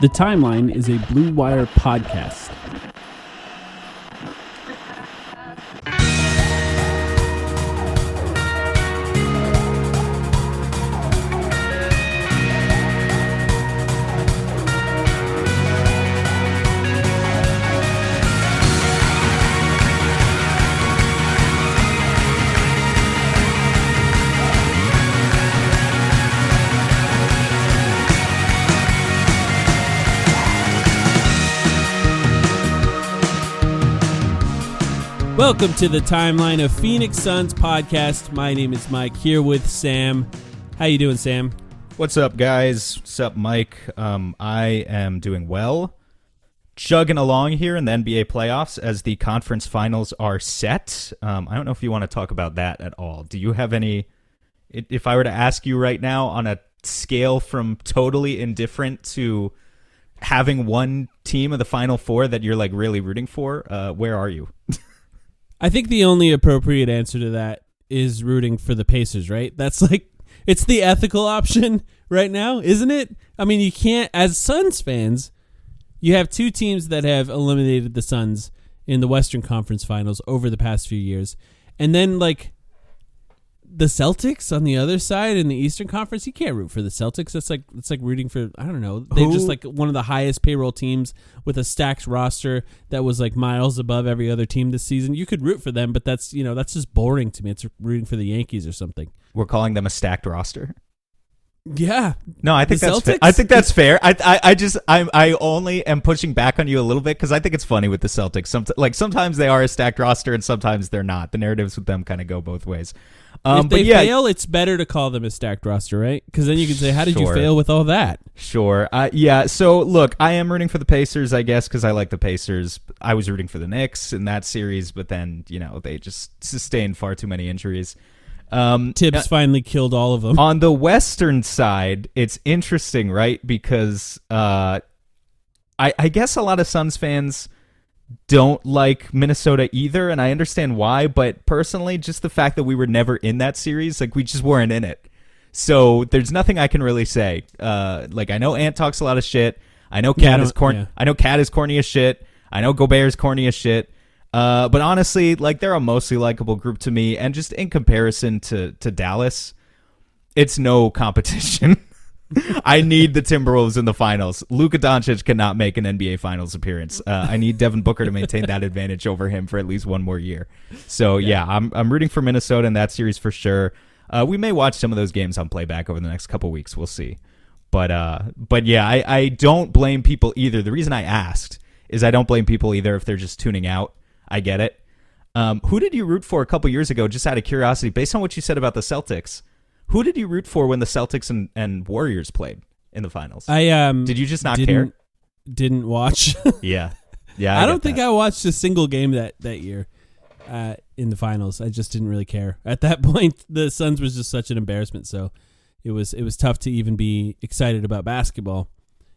The Timeline is a Blue Wire podcast. Welcome to the Timeline of Phoenix Suns podcast. My name is Mike, here with Sam. How you doing, Sam? What's up, guys? What's up, Mike? I am doing well. Chugging along here in the NBA playoffs as the conference finals are set. I don't know if you want to talk about that at all. Do you have any... If I were to ask you right now on a scale from totally indifferent to having one team of the Final Four that you're like really rooting for, where are you? I think the only appropriate answer to that is rooting for the Pacers, right? That's like, it's the ethical option right now, isn't it? I mean, you can't, as Suns fans, you have two teams that have eliminated the Suns in the Western Conference Finals over the past few years. And then, like, the Celtics on the other side in the Eastern Conference, you can't root for the Celtics. It's like rooting for, I don't know, they're just like one of the highest payroll teams with a stacked roster that was like miles above every other team this season. You could root for them, but that's just boring to me. It's rooting for the Yankees or something. We're calling them a stacked roster. Yeah. No, I think that's fair. I think that's fair. I only am pushing back on you a little bit because I think it's funny with the Celtics. Sometimes they are a stacked roster and sometimes they're not. The narratives with them kind of go both ways. If they fail, it's better to call them a stacked roster, right? Because then you can say, how did you fail with all that? Sure. Yeah, so look, I am rooting for the Pacers, I guess, because I like the Pacers. I was rooting for the Knicks in that series, but then, they just sustained far too many injuries. Tibbs finally killed all of them. On the Western side, it's interesting, right? Because I guess a lot of Suns fans don't like Minnesota either, and I understand why, but personally, just the fact that we were never in that series, like we just weren't in it. So there's nothing I can really say. I know Ant talks a lot of shit. I know Cat is corny. Yeah. I know Cat is corny as shit. I know Gobert is corny as shit. But honestly, like they're a mostly likable group to me, and just in comparison to Dallas, it's no competition. I need the Timberwolves in the finals. Luka Doncic cannot make an NBA Finals appearance. I need Devin Booker to maintain that advantage over him for at least one more year. So yeah, I'm rooting for Minnesota in that series for sure. We may watch some of those games on playback over the next couple weeks. We'll see. But yeah, I don't blame people either. The reason I asked is I don't blame people either if they're just tuning out. I get it. Who did you root for a couple years ago, just out of curiosity, based on what you said about the Celtics? Who did you root for when the Celtics and Warriors played in the finals? Did you just not care? Didn't watch. Yeah. I don't think I watched a single game that year in the finals. I just didn't really care. At that point, the Suns was just such an embarrassment, so it was tough to even be excited about basketball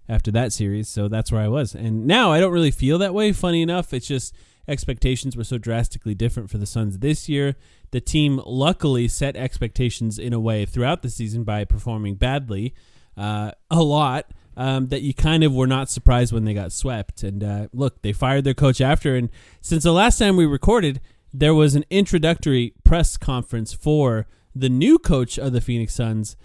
after that series, so that's where I was. And now I don't really feel that way, funny enough. It's just expectations were so drastically different for the Suns this year. The team luckily set expectations in a way throughout the season by performing badly a lot that you kind of were not surprised when they got swept. And look, they fired their coach after. And since the last time we recorded, there was an introductory press conference for the new coach of the Phoenix Suns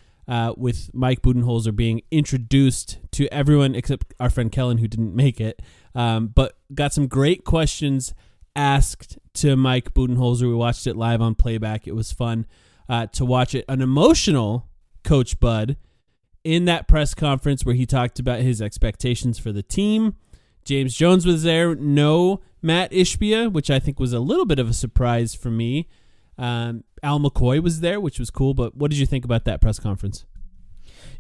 with Mike Budenholzer being introduced to everyone except our friend Kellen, who didn't make it. But got some great questions asked to Mike Budenholzer. We watched it live on playback. It was fun to watch it. An emotional Coach Bud in that press conference where he talked about his expectations for the team. James Jones was there. No Matt Ishbia, which I think was a little bit of a surprise for me. Al McCoy was there, which was cool. But what did you think about that press conference?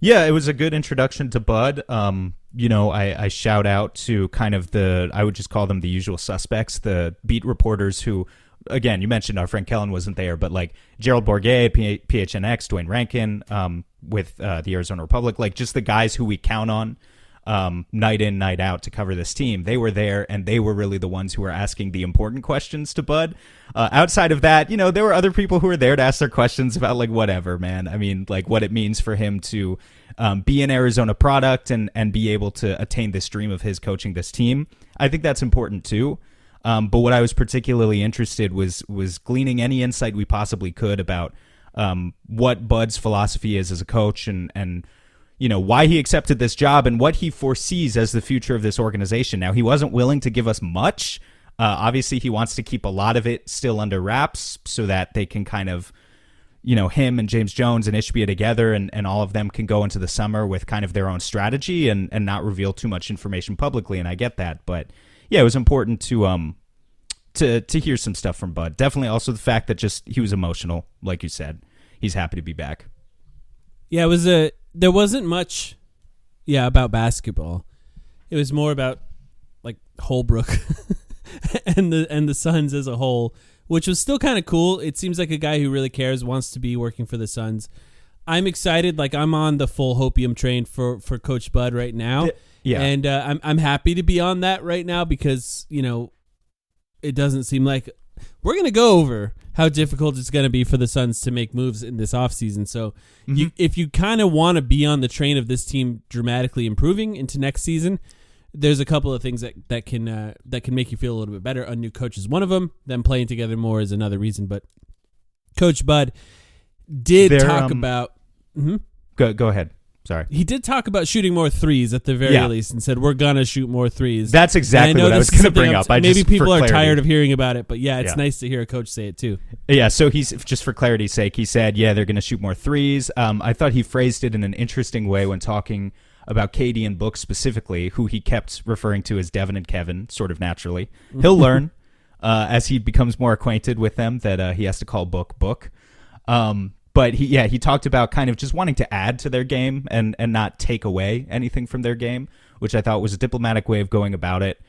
Yeah, it was a good introduction to Bud. I shout out to kind of I would just call them the usual suspects, the beat reporters who, again, you mentioned our friend Kellen wasn't there, but like Gerald Bourguet, PHNX, Dwayne Rankin with the Arizona Republic, like just the guys who we count on night in, night out to cover this team. They were there, and they were really the ones who were asking the important questions to Bud. Outside of that, there were other people who were there to ask their questions about, like, whatever, man. I mean, like, what it means for him to be an Arizona product and be able to attain this dream of his coaching this team. I think that's important, too. But what I was particularly interested was gleaning any insight we possibly could about what Bud's philosophy is as a coach and why he accepted this job and what he foresees as the future of this organization. Now, he wasn't willing to give us much. Obviously, he wants to keep a lot of it still under wraps so that they can kind of, him and James Jones and Ishbia together and all of them can go into the summer with kind of their own strategy and not reveal too much information publicly. And I get that. But yeah, it was important to hear some stuff from Bud. Definitely also the fact that just he was emotional, like you said. He's happy to be back. Yeah, there wasn't much about basketball. It was more about like Holbrook and the Suns as a whole, which was still kind of cool. It seems like a guy who really cares, wants to be working for the Suns. I'm excited. Like, I'm on the full hopium train for Coach Bud right now. Yeah. And I'm happy to be on that right now because, it doesn't seem like we're going to go over how difficult it's going to be for the Suns to make moves in this offseason. So if you kind of want to be on the train of this team dramatically improving into next season, there's a couple of things that can make you feel a little bit better. A new coach is one of them. Them playing together more is another reason. But Coach Bud did talk about... Go ahead. Sorry. He did talk about shooting more threes at the very least and said, we're going to shoot more threes. That's exactly what I was going to bring up. Maybe people are tired of hearing about it, but it's nice to hear a coach say it too. Yeah, so he's just for clarity's sake, he said, they're going to shoot more threes. I thought he phrased it in an interesting way when talking about KD and Book specifically, who he kept referring to as Devin and Kevin, sort of naturally. He'll learn as he becomes more acquainted with them that he has to call Book. But he talked about kind of just wanting to add to their game and not take away anything from their game, which I thought was a diplomatic way of going about it.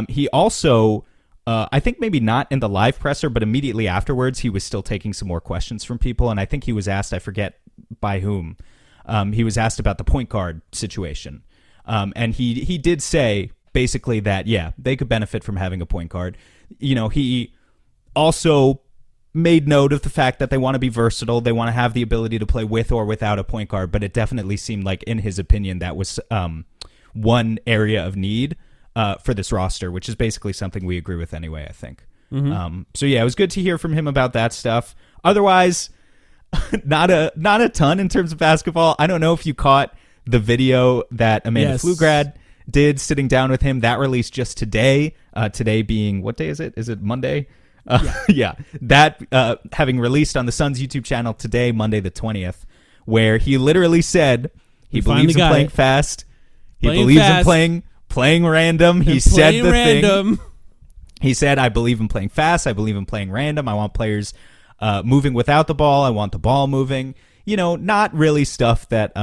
He also, I think maybe not in the live presser, but immediately afterwards, he was still taking some more questions from people. And I think he was asked, I forget by whom, he was asked about the point guard situation. And he did say basically that, they could benefit from having a point guard. He also made note of the fact that they want to be versatile. They want to have the ability to play with or without a point guard, but it definitely seemed like, in his opinion, that was one area of need for this roster, which is basically something we agree with anyway, I think. So it was good to hear from him about that stuff. Otherwise, not a ton in terms of basketball. I don't know if you caught the video that Amanda Pflugrad did sitting down with him. That released just today. Today being, what day is it? Is it Monday? That having released on the Suns YouTube channel today, Monday the 20th, where he literally said he believes in playing fast. He believes in playing random. He said the thing. He said, I believe in playing fast. I believe in playing random. I want players moving without the ball. I want the ball moving. Not really stuff that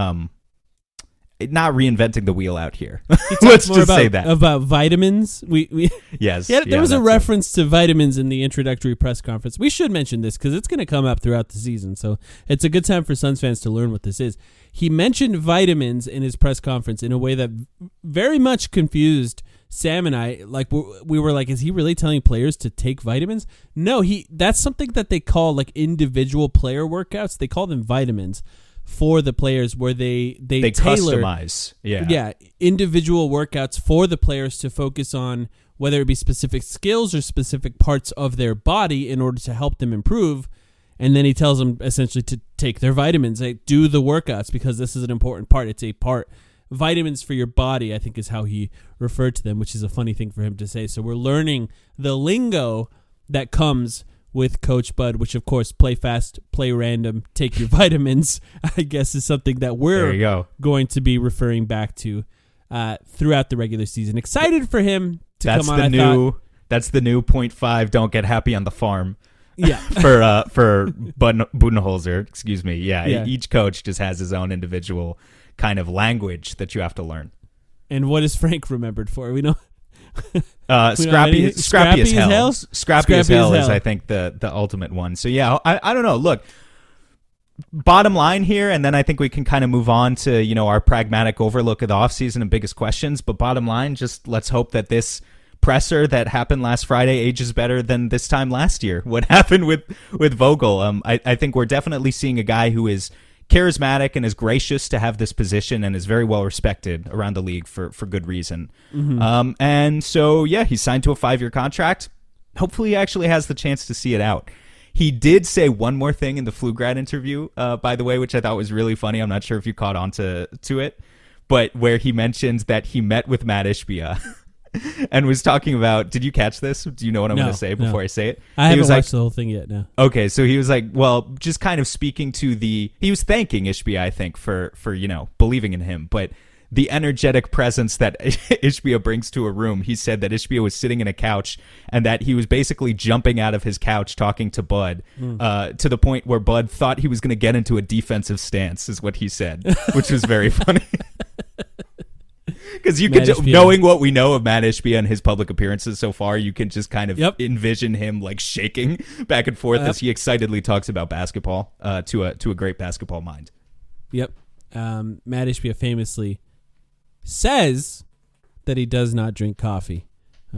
not reinventing the wheel out here. Let's just say that about vitamins. We yes. There was a reference to vitamins in the introductory press conference. We should mention this because it's going to come up throughout the season. So it's a good time for Suns fans to learn what this is. He mentioned vitamins in his press conference in a way that very much confused Sam and I. Like, we were like, is he really telling players to take vitamins? No, that's something that they call like individual player workouts. They call them vitamins for the players, where they tailor, customize individual workouts for the players to focus on, whether it be specific skills or specific parts of their body in order to help them improve. And then he tells them essentially to take their vitamins, like, do the workouts, because this is an important part. It's a part. Vitamins for your body, I think, is how he referred to them, which is a funny thing for him to say. So we're learning the lingo that comes with Coach Bud, which, of course, play fast, play random, take your vitamins, I guess, is something that we're going to be referring back to throughout the regular season. Excited for him to come on. That's the new 0.5 don't get happy on the farm. Yeah. for Budenholzer, excuse me. Yeah, each coach just has his own individual kind of language that you have to learn. And what is Frank remembered for? We know... Scrappy as hell. Scrappy as hell is, I think, the ultimate one. So I don't know. Look, bottom line here, and then I think we can kind of move on to, our pragmatic overlook of the offseason and biggest questions. But bottom line, just let's hope that this presser that happened last Friday ages better than this time last year. What happened with Vogel? I think we're definitely seeing a guy who is charismatic and is gracious to have this position and is very well respected around the league for good reason. Mm-hmm. And so, yeah, he's signed to a 5-year contract. Hopefully he actually has the chance to see it out. He did say one more thing in the Flugrad interview, by the way, which I thought was really funny. I'm not sure if you caught on to it, but where he mentioned that he met with Matt Ishbia and was talking about, did you catch this? Do you know what I'm going to say before I say it? I haven't watched the whole thing yet, no. Okay, so he was like, well, just kind of speaking to he was thanking Ishbia, I think, for believing in him, but the energetic presence that Ishbia brings to a room. He said that Ishbia was sitting in a couch and that he was basically jumping out of his couch talking to Bud to the point where Bud thought he was going to get into a defensive stance, is what he said, which was very funny. Because you can, knowing what we know of Matt Ishbia and his public appearances so far, you can just kind of envision him like shaking back and forth as he excitedly talks about basketball to a great basketball mind. Yep. Matt Ishbia famously says that he does not drink coffee.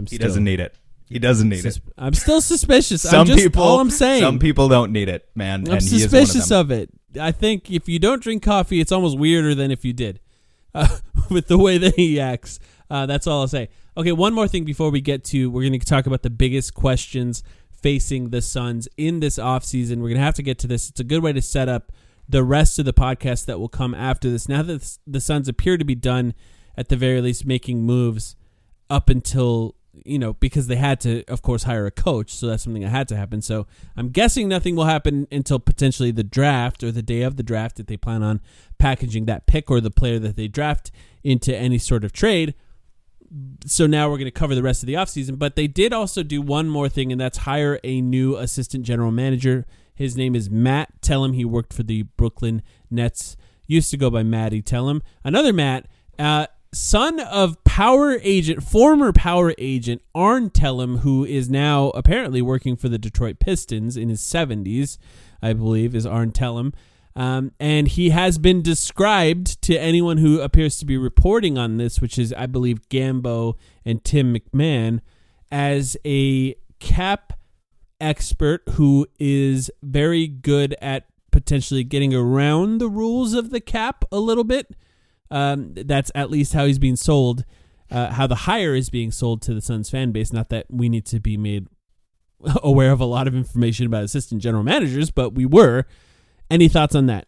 He doesn't need it. He doesn't need it. I'm still suspicious. All I'm saying. Some people don't need it, man. I'm suspicious of it. I think if you don't drink coffee, it's almost weirder than if you did. With the way that he acts. That's all I'll say. Okay, one more thing before we get to, we're going to talk about the biggest questions facing the Suns in this offseason. We're going to have to get to this. It's a good way to set up the rest of the podcast that will come after this. Now that the Suns appear to be done, at the very least, making moves up until, because they had to, of course, hire a coach. So that's something that had to happen. So I'm guessing nothing will happen until potentially the draft or the day of the draft if they plan on packaging that pick or the player that they draft into any sort of trade. So now we're going to cover the rest of the offseason. But they did also do one more thing, and that's hire a new assistant general manager. His name is Matt Tellem. He worked for the Brooklyn Nets. Used to go by Matty Tellem. Another Matt, son of former power agent Arn Tellem, who is now apparently working for the Detroit Pistons in his 70s, I believe, is Arn Tellem. And he has been described to anyone who appears to be reporting on this, which is, I believe, Gambo and Tim McMahon, as a cap expert who is very good at potentially getting around the rules of the cap a little bit. That's at least how he's being sold, how the hire is being sold to the Suns fan base. Not that we need to be made aware of a lot of information about assistant general managers, but we were. Any thoughts on that?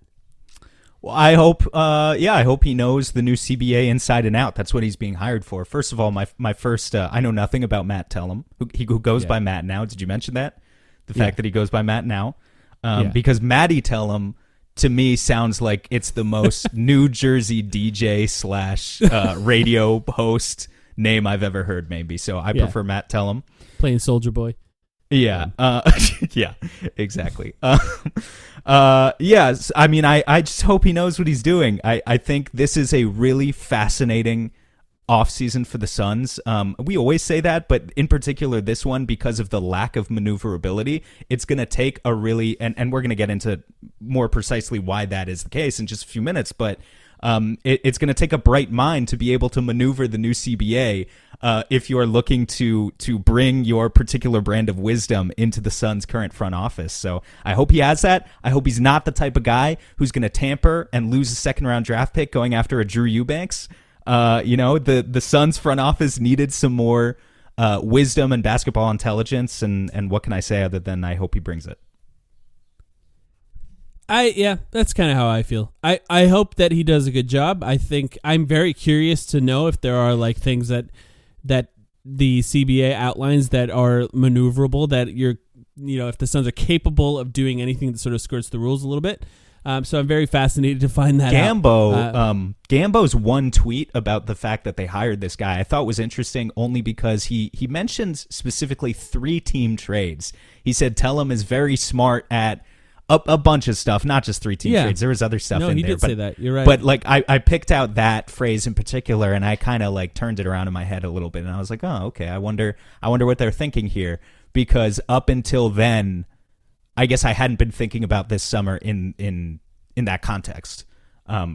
Well, I hope he knows the new CBA inside and out. That's what he's being hired for. First of all, my first, I know nothing about Matt Tellem, who goes by Matt now. Did you mention that? The fact that he goes by Matt now? Because Matty Tellem, to me, sounds like it's the most New Jersey DJ / radio host name I've ever heard, maybe. So I prefer Matt Tellem. Playing Soldier Boy. Yeah. Yeah, exactly. Yes. I mean, I just hope he knows what he's doing. I think this is a really fascinating offseason for the Suns. We always say that, but in particular this one, because of the lack of maneuverability, it's going to take a really, and we're going to get into more precisely why that is the case in just a few minutes, but it's going to take a bright mind to be able to maneuver the new CBA if you are looking to bring your particular brand of wisdom into the Suns' current front office. So I hope he has that. I hope he's not the type of guy who's going to tamper and lose a second-round draft pick going after a Drew Eubanks. The Suns' front office needed some more wisdom and basketball intelligence, and what can I say other than I hope he brings it? That's kind of how I feel. I hope that he does a good job. I think I'm very curious to know if there are like things that the CBA outlines that are maneuverable, that if the Suns are capable of doing anything that sort of skirts the rules a little bit. So I'm very fascinated to find that out. Gambo's one tweet about the fact that they hired this guy I thought was interesting, only because he mentions specifically 3-team trades. He said Tellem is very smart at a bunch of stuff, not just 3-team trades. There was other stuff in there. No, he did say that. You're right. But like I picked out that phrase in particular, and I kind of like turned it around in my head a little bit, and I was like, oh, okay. I wonder what they're thinking here, because up until then, I guess I hadn't been thinking about this summer in that context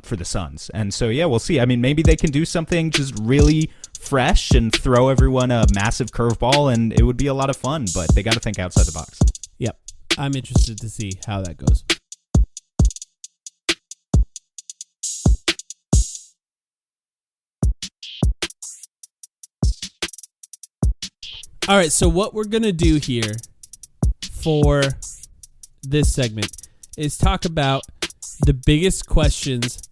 for the Suns. And so, yeah, we'll see. I mean, maybe they can do something just really fresh and throw everyone a massive curveball, and it would be a lot of fun, but they got to think outside the box. Yep. I'm interested to see how that goes. All right, so what we're going to do here for this segment is talk about the biggest questions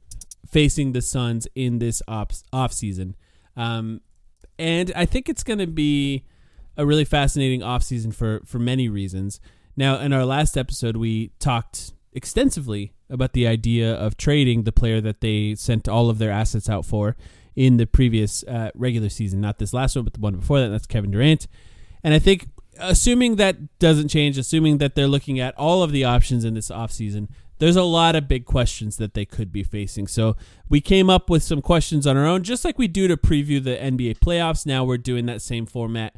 facing the Suns in this offseason. And I think it's going to be a really fascinating offseason for many reasons. Now, in our last episode, we talked extensively about the idea of trading the player that they sent all of their assets out for in the previous regular season. Not this last one, but the one before that. That's Kevin Durant. And I think, assuming that doesn't change, assuming that they're looking at all of the options in this offseason, there's a lot of big questions that they could be facing. So we came up with some questions on our own, just like we do to preview the NBA playoffs. Now we're doing that same format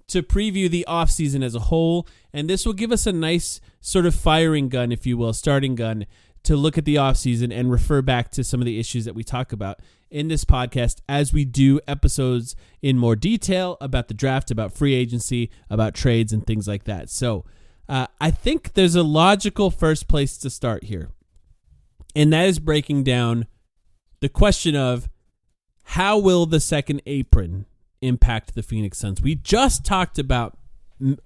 to preview the offseason as a whole. And this will give us a nice sort of firing gun, if you will, starting gun, to look at the offseason and refer back to some of the issues that we talk about in this podcast as we do episodes in more detail about the draft, about free agency, about trades, and things like that. So I think there's a logical first place to start here, and that is breaking down the question of how will the second apron impact the Phoenix Suns. We just talked about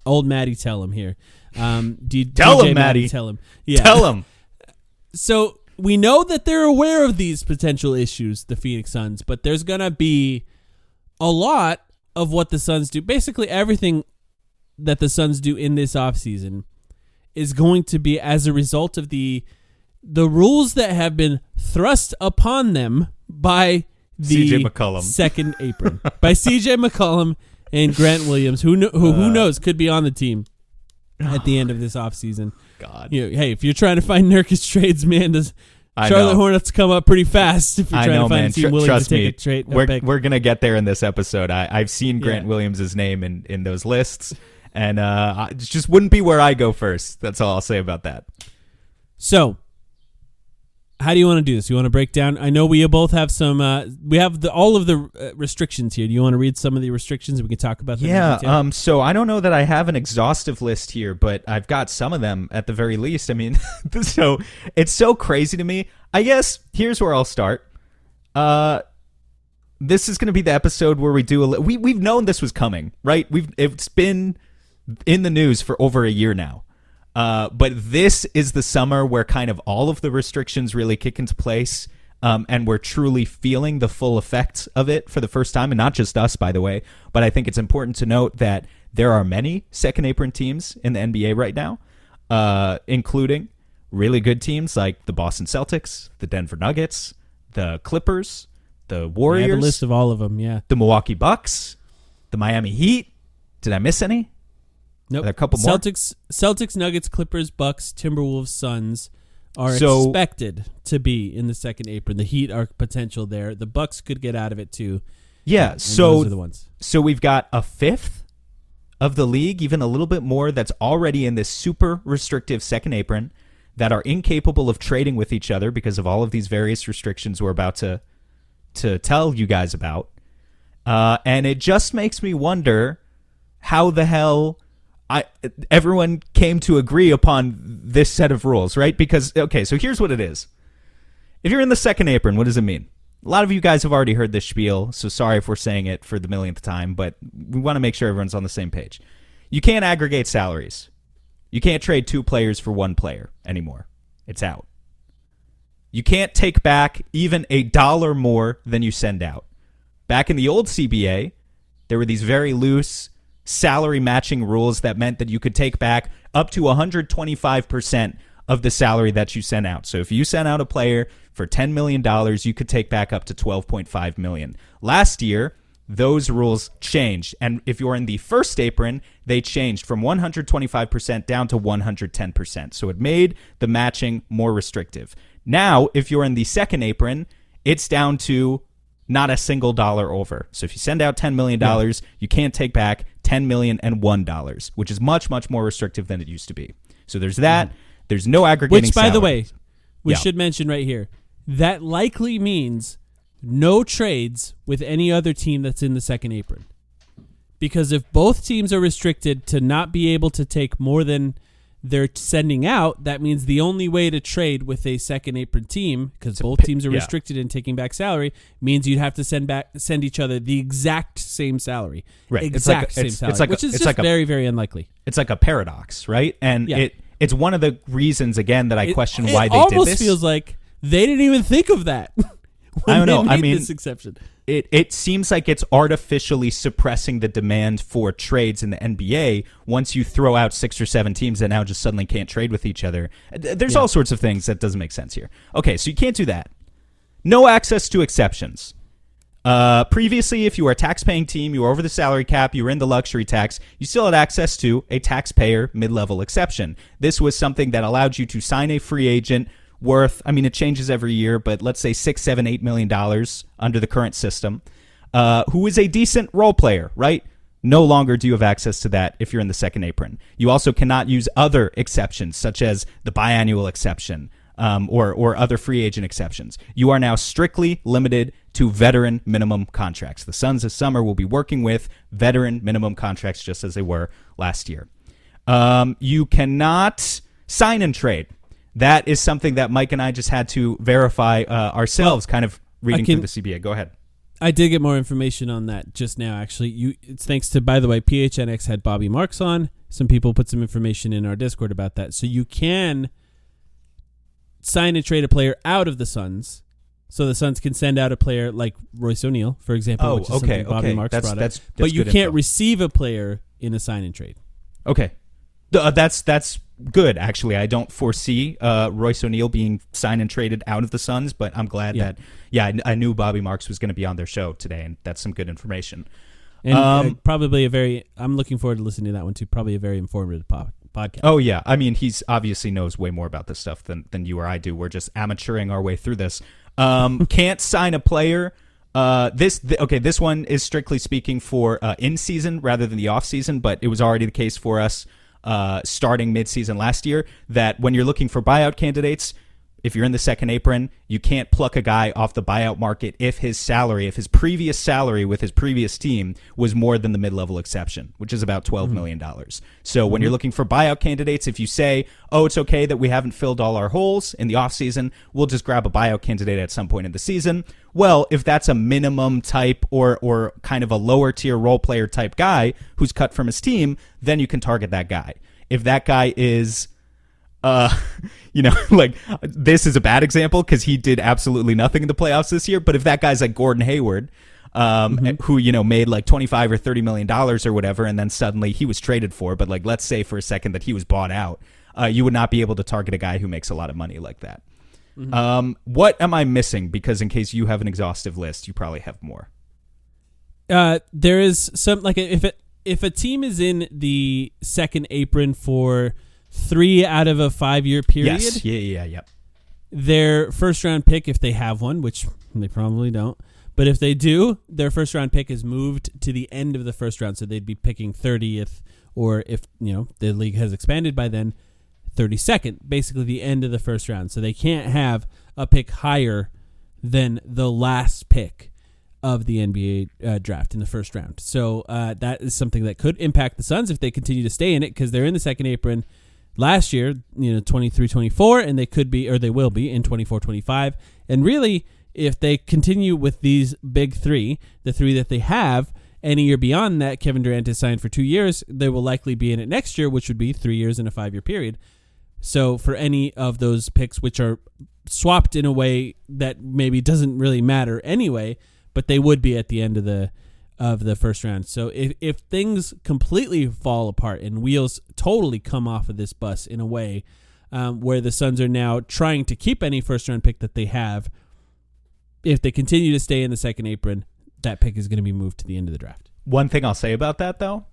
old Matty Tell him here. Tell DJ him, Matty. Tell him. Yeah. Tell him. So we know that they're aware of these potential issues, the Phoenix Suns, but there's going to be a lot of what the Suns do. Basically, everything that the Suns do in this offseason is going to be as a result of the rules that have been thrust upon them by the CJ McCollum. second apron. By CJ McCollum and Grant Williams, who knows, could be on the team at the end of this offseason. God. Hey, if you're trying to find Nurkic trades, man, does Charlotte Hornets come up pretty fast if you're trying to find a team willing to take a trade? We're going to get there in this episode. I've seen Grant Williams' name in those lists, and it just wouldn't be where I go first. That's all I'll say about that. So, how do you want to do this? You want to break down? I know we both have some. We have all of the restrictions here. Do you want to read some of the restrictions? We can talk about them. Yeah. So I don't know that I have an exhaustive list here, but I've got some of them at the very least. I mean, so it's so crazy to me. I guess here's where I'll start. This is going to be the episode where we do we've known this was coming, right? It's been in the news for over a year now. But this is the summer where kind of all of the restrictions really kick into place, and we're truly feeling the full effects of it for the first time, and not just us, by the way. But I think it's important to note that there are many second apron teams in the NBA right now, including really good teams like the Boston Celtics, the Denver Nuggets, the Clippers, the Warriors. I have a list of all of them, yeah. The Milwaukee Bucks, the Miami Heat. Did I miss any? Nope. Are there a couple more? Celtics, Nuggets, Clippers, Bucks, Timberwolves, Suns are expected to be in the second apron. The Heat are potential there. The Bucks could get out of it too. Yeah, those are the ones. So we've got a fifth of the league, even a little bit more, that's already in this super restrictive second apron that are incapable of trading with each other because of all of these various restrictions we're about to tell you guys about. And it just makes me wonder how the hell everyone came to agree upon this set of rules, right? Because, okay, so here's what it is. If you're in the second apron, what does it mean? A lot of you guys have already heard this spiel, so sorry if we're saying it for the millionth time, but we want to make sure everyone's on the same page. You can't aggregate salaries. You can't trade two players for one player anymore. It's out. You can't take back even $1 more than you send out. Back in the old CBA, there were these very loose salary matching rules that meant that you could take back up to 125% of the salary that you sent out. So if you sent out a player for $10 million, you could take back up to $12.5 million. Last year, those rules changed. And if you're in the first apron, they changed from 125% down to 110%. So it made the matching more restrictive. Now, if you're in the second apron, it's down to not a single dollar over. So if you send out $10 million, you can't take back $10 million and $1, which is much, much more restrictive than it used to be. So there's that. There's no aggregating Which, by the way, salaries. we should mention right here, that likely means no trades with any other team that's in the second apron. Because if both teams are restricted to not be able to take more than they're sending out, that means the only way to trade with a second apron team, because both teams are restricted in taking back salary, means you'd have to send each other the exact same salary. Right. Exact same salary, which is just very, very unlikely. It's like a paradox, right? And it's one of the reasons, again, that I question why they did this. It almost feels like they didn't even think of that. I don't know. I mean, this exception. It seems like it's artificially suppressing the demand for trades in the NBA once you throw out 6 or 7 teams that now just suddenly can't trade with each other. There's all sorts of things that doesn't make sense here. Okay, so you can't do that. No access to exceptions. Previously, if you were a tax-paying team, you were over the salary cap, you were in the luxury tax, you still had access to a taxpayer mid-level exception. This was something that allowed you to sign a free agent worth, I mean, it changes every year, but let's say $6, $7, $8 million under the current system, who is a decent role player, right? No longer do you have access to that if you're in the second apron. You also cannot use other exceptions, such as the biannual exception or other free agent exceptions. You are now strictly limited to veteran minimum contracts. The Suns this summer will be working with veteran minimum contracts just as they were last year. You cannot sign and trade. That is something that Mike and I just had to verify ourselves, kind of reading through the CBA. Go ahead. I did get more information on that just now, actually. It's thanks to, by the way, PHNX had Bobby Marks on. Some people put some information in our Discord about that. So you can sign and trade a player out of the Suns. So the Suns can send out a player like Royce O'Neal, for example, which is something Bobby Marks brought up. That's but you can't info. receive a player in a sign and trade. Okay. That's good, actually. I don't foresee Royce O'Neal being signed and traded out of the Suns, but I'm glad that, I knew Bobby Marks was going to be on their show today, and that's some good information. And probably I'm looking forward to listening to that one too, probably a very informative podcast. Oh, yeah. I mean, he's obviously knows way more about this stuff than you or I do. We're just amateuring our way through this. Can't sign a player. This one is strictly speaking for in-season rather than the off-season, but it was already the case for us starting mid-season last year that when you're looking for buyout candidates, if you're in the second apron, you can't pluck a guy off the buyout market if his previous salary with his previous team was more than the mid-level exception, which is about $12 million. So when you're looking for buyout candidates, if you say, oh, it's okay that we haven't filled all our holes in the offseason, we'll just grab a buyout candidate at some point in the season. Well, if that's a minimum type or kind of a lower tier role player type guy who's cut from his team, then you can target that guy. If that guy is like this is a bad example because he did absolutely nothing in the playoffs this year. But if that guy's like Gordon Hayward, who, made like $25 or $30 million or whatever, and then suddenly he was traded for, but like, let's say for a second that he was bought out, you would not be able to target a guy who makes a lot of money like that. What am I missing? Because in case you have an exhaustive list, you probably have more. There is some, like if a team is in the second apron for 3 out of a 5-year period. Yes. Yeah. Their first round pick, if they have one, which they probably don't, but if they do, their first round pick is moved to the end of the first round. So they'd be picking 30th, or if the league has expanded by then, 32nd, basically the end of the first round. So they can't have a pick higher than the last pick of the NBA draft in the first round. So that is something that could impact the Suns if they continue to stay in it, because they're in the second apron last year, 23-24, and they could be, or they will be, in 24-25. And really, if they continue with these big three, the three that they have, any year beyond that, Kevin Durant is signed for 2 years, they will likely be in it next year, which would be 3 years in a 5-year period. So for any of those picks, which are swapped in a way that maybe doesn't really matter anyway, but they would be at the end of the first round. So if things completely fall apart and wheels totally come off of this bus in a way where the Suns are now trying to keep any first round pick that they have, if they continue to stay in the second apron, that pick is going to be moved to the end of the draft. One thing I'll say about that, though,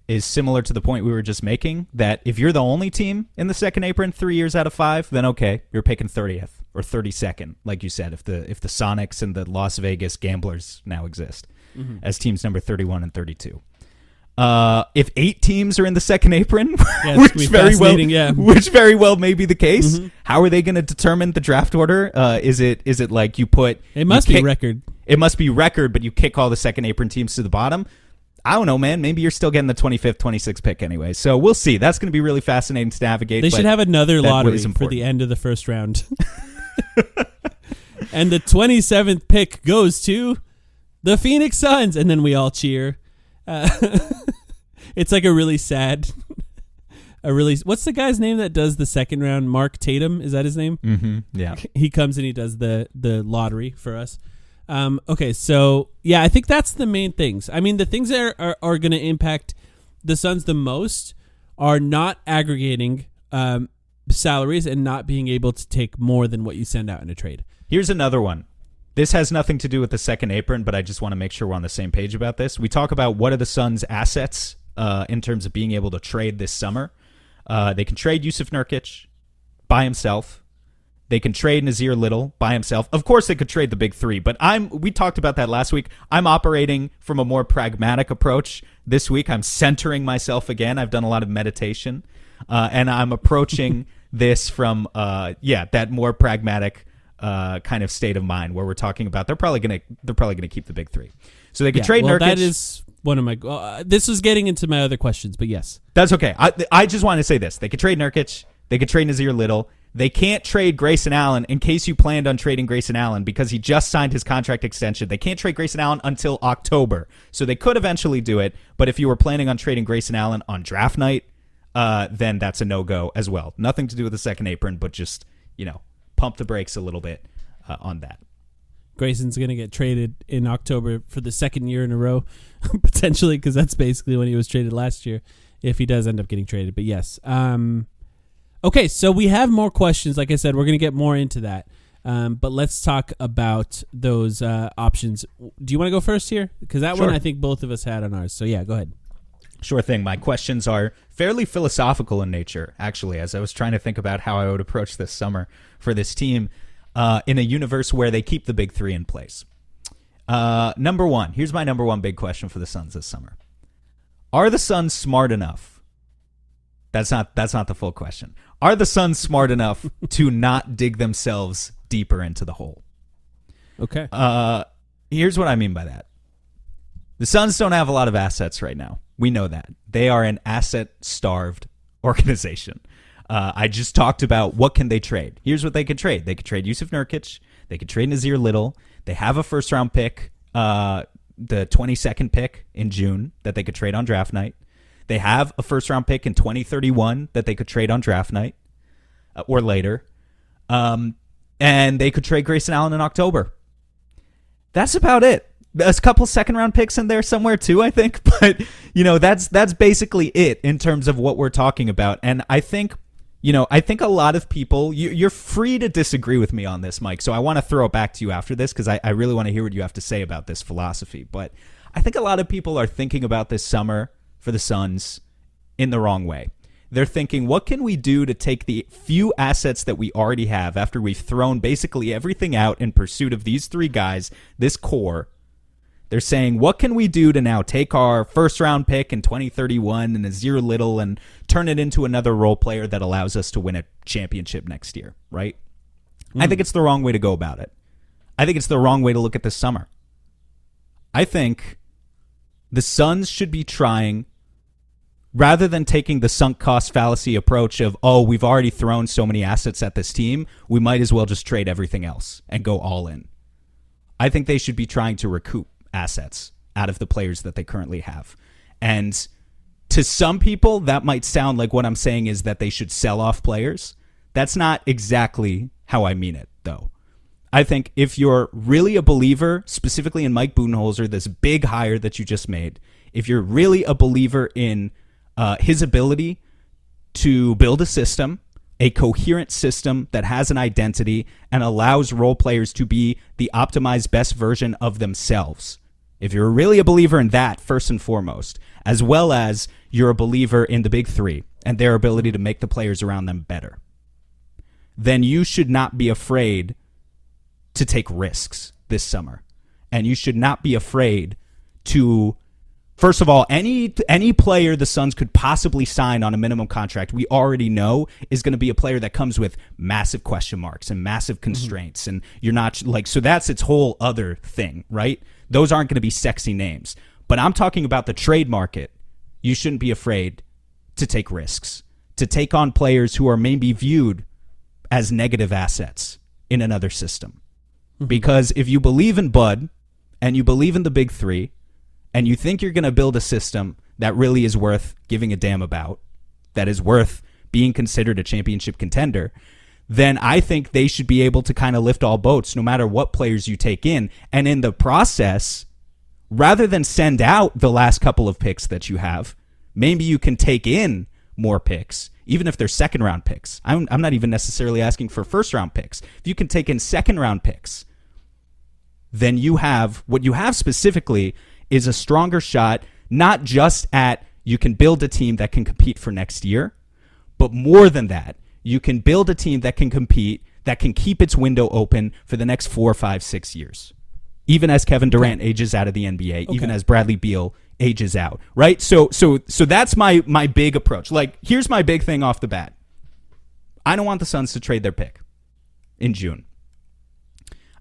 is similar to the point we were just making, that if you're the only team in the second apron 3 years out of 5, then okay, you're picking 30th or 32nd, like you said, if the Sonics and the Las Vegas Gamblers now exist as teams number 31 and 32. If 8 teams are in the second apron, Yeah, which very well may be the case. Mm-hmm. How are they going to determine the draft order? Is it like you put? It must be record. It must be record, but you kick all the second apron teams to the bottom. I don't know, man. Maybe you're still getting the 25th, 26th pick anyway. So we'll see. That's going to be really fascinating to navigate. They should have another lottery for the end of the first round. And the 27th pick goes to the Phoenix Suns, and then we all cheer. It's like a really sad, what's the guy's name that does the second round? Mark Tatum, is that his name? Mm-hmm. Yeah. He comes and he does the lottery for us. Okay, so yeah, I think that's the main things. I mean, the things that are going to impact the Suns the most are not aggregating salaries and not being able to take more than what you send out in a trade. Here's another one. This has nothing to do with the second apron, but I just want to make sure we're on the same page about this. We talk about what are the Suns' assets in terms of being able to trade this summer. They can trade Yusuf Nurkic by himself. They can trade Nazir Little by himself. Of course, they could trade the big three, but we talked about that last week. I'm operating from a more pragmatic approach this week. I'm centering myself again. I've done a lot of meditation, and I'm approaching this from that more pragmatic kind of state of mind where we're talking about they're probably gonna keep the big three, so they can trade Nurkic. That is one of my. This was getting into my other questions, but yes, that's okay. I just want to say this: they could trade Nurkic, they could trade Nazir Little. They can't trade Grayson Allen in case you planned on trading Grayson Allen because he just signed his contract extension. They can't trade Grayson Allen until October, so they could eventually do it. But if you were planning on trading Grayson Allen on draft night, then that's a no-go as well. Nothing to do with the second apron, but just pump the brakes a little bit on that. Grayson's going to get traded in October for the second year in a row, potentially, because that's basically when he was traded last year, if he does end up getting traded. But yes. Okay, so we have more questions. Like I said, we're going to get more into that. But let's talk about those options. Do you want to go first here? Because that one I think both of us had on ours. So yeah, go ahead. Sure thing. My questions are fairly philosophical in nature, actually, as I was trying to think about how I would approach this summer for this team in a universe where they keep the big three in place. Number one, here's my number one big question for the Suns this summer. Are the Suns smart enough? That's not the full question. Are the Suns smart enough to not dig themselves deeper into the hole? Okay. Here's what I mean by that. The Suns don't have a lot of assets right now. We know that. They are an asset-starved organization. I just talked about what can they trade. Here's what they could trade. They could trade Yusuf Nurkic. They could trade Nazir Little. They have a first-round pick, the 22nd pick in June that they could trade on draft night. They have a first-round pick in 2031 that they could trade on draft night or later. And they could trade Grayson Allen in October. That's about it. There's a couple second-round picks in there somewhere too, I think. But, that's basically it in terms of what we're talking about. And I think a lot of people, you're free to disagree with me on this, Mike. So I want to throw it back to you after this because I really want to hear what you have to say about this philosophy. But I think a lot of people are thinking about this summer for the Suns in the wrong way. They're thinking, what can we do to take the few assets that we already have after we've thrown basically everything out in pursuit of these three guys, this core? They're saying, what can we do to now take our first-round pick in 2031 and Nazir Little and turn it into another role player that allows us to win a championship next year, right? I think it's the wrong way to go about it. I think it's the wrong way to look at this summer. I think the Suns should be trying, rather than taking the sunk cost fallacy approach of, we've already thrown so many assets at this team, we might as well just trade everything else and go all in. I think they should be trying to recoup assets out of the players that they currently have. And to some people, that might sound like what I'm saying is that they should sell off players. That's not exactly how I mean it, though. I think if you're really a believer, specifically in Mike Budenholzer, this big hire that you just made, if you're really a believer in his ability to build a system, a coherent system that has an identity and allows role players to be the optimized best version of themselves, if you're really a believer in that, first and foremost, as well as you're a believer in the big three and their ability to make the players around them better, then you should not be afraid to take risks this summer. And you should not be afraid to First of all, any player the Suns could possibly sign on a minimum contract, we already know is going to be a player that comes with massive question marks and massive constraints, and you're not like, so that's its whole other thing, right? Those aren't going to be sexy names. But I'm talking about the trade market. You shouldn't be afraid to take risks, to take on players who are maybe viewed as negative assets in another system. Because if you believe in Bud and you believe in the big three, and you think you're going to build a system that really is worth giving a damn about, that is worth being considered a championship contender, then I think they should be able to kind of lift all boats no matter what players you take in. And in the process, rather than send out the last couple of picks that you have, maybe you can take in more picks, even if they're second-round picks. I'm not even necessarily asking for first-round picks. If you can take in second-round picks, then you have, what you have specifically is a stronger shot, not just at you can build a team that can compete for next year, but more than that, you can build a team that can compete, that can keep its window open for the next 4, 5, 6 years, even as Kevin Durant ages out of the NBA, even as Bradley Beal ages out, right? So that's my big approach. Like, here's my big thing off the bat. I don't want the Suns to trade their pick in June.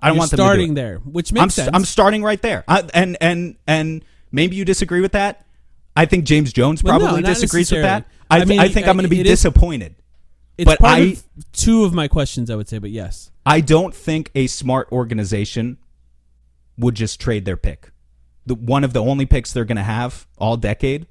I don't want them starting to do it. there, which makes sense. I'm starting right there. And maybe you disagree with that. I think James Jones probably disagrees with that. I think I'm going to be disappointed. It's part of two of my questions, I would say, but yes. I don't think a smart organization would just trade their pick. One of the only picks they're going to have all decade.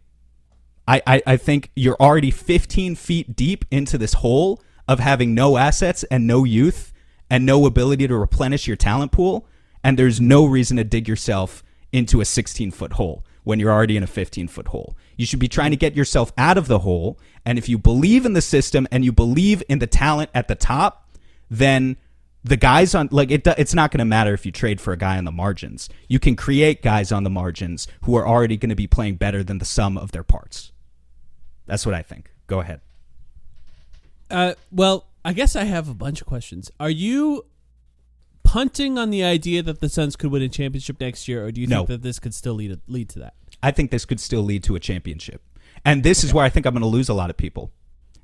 I think you're already 15 feet deep into this hole of having no assets and no youth and no ability to replenish your talent pool, and there's no reason to dig yourself into a 16-foot hole when you're already in a 15-foot hole. You should be trying to get yourself out of the hole, and if you believe in the system and you believe in the talent at the top, then the guys on, like, it's not going to matter if you trade for a guy on the margins. You can create guys on the margins who are already going to be playing better than the sum of their parts. That's what I think. Go ahead. Well, I guess I have a bunch of questions. Are you punting on the idea that the Suns could win a championship next year, or do you think that this could still lead to that? I think this could still lead to a championship. And this is where I think I'm going to lose a lot of people.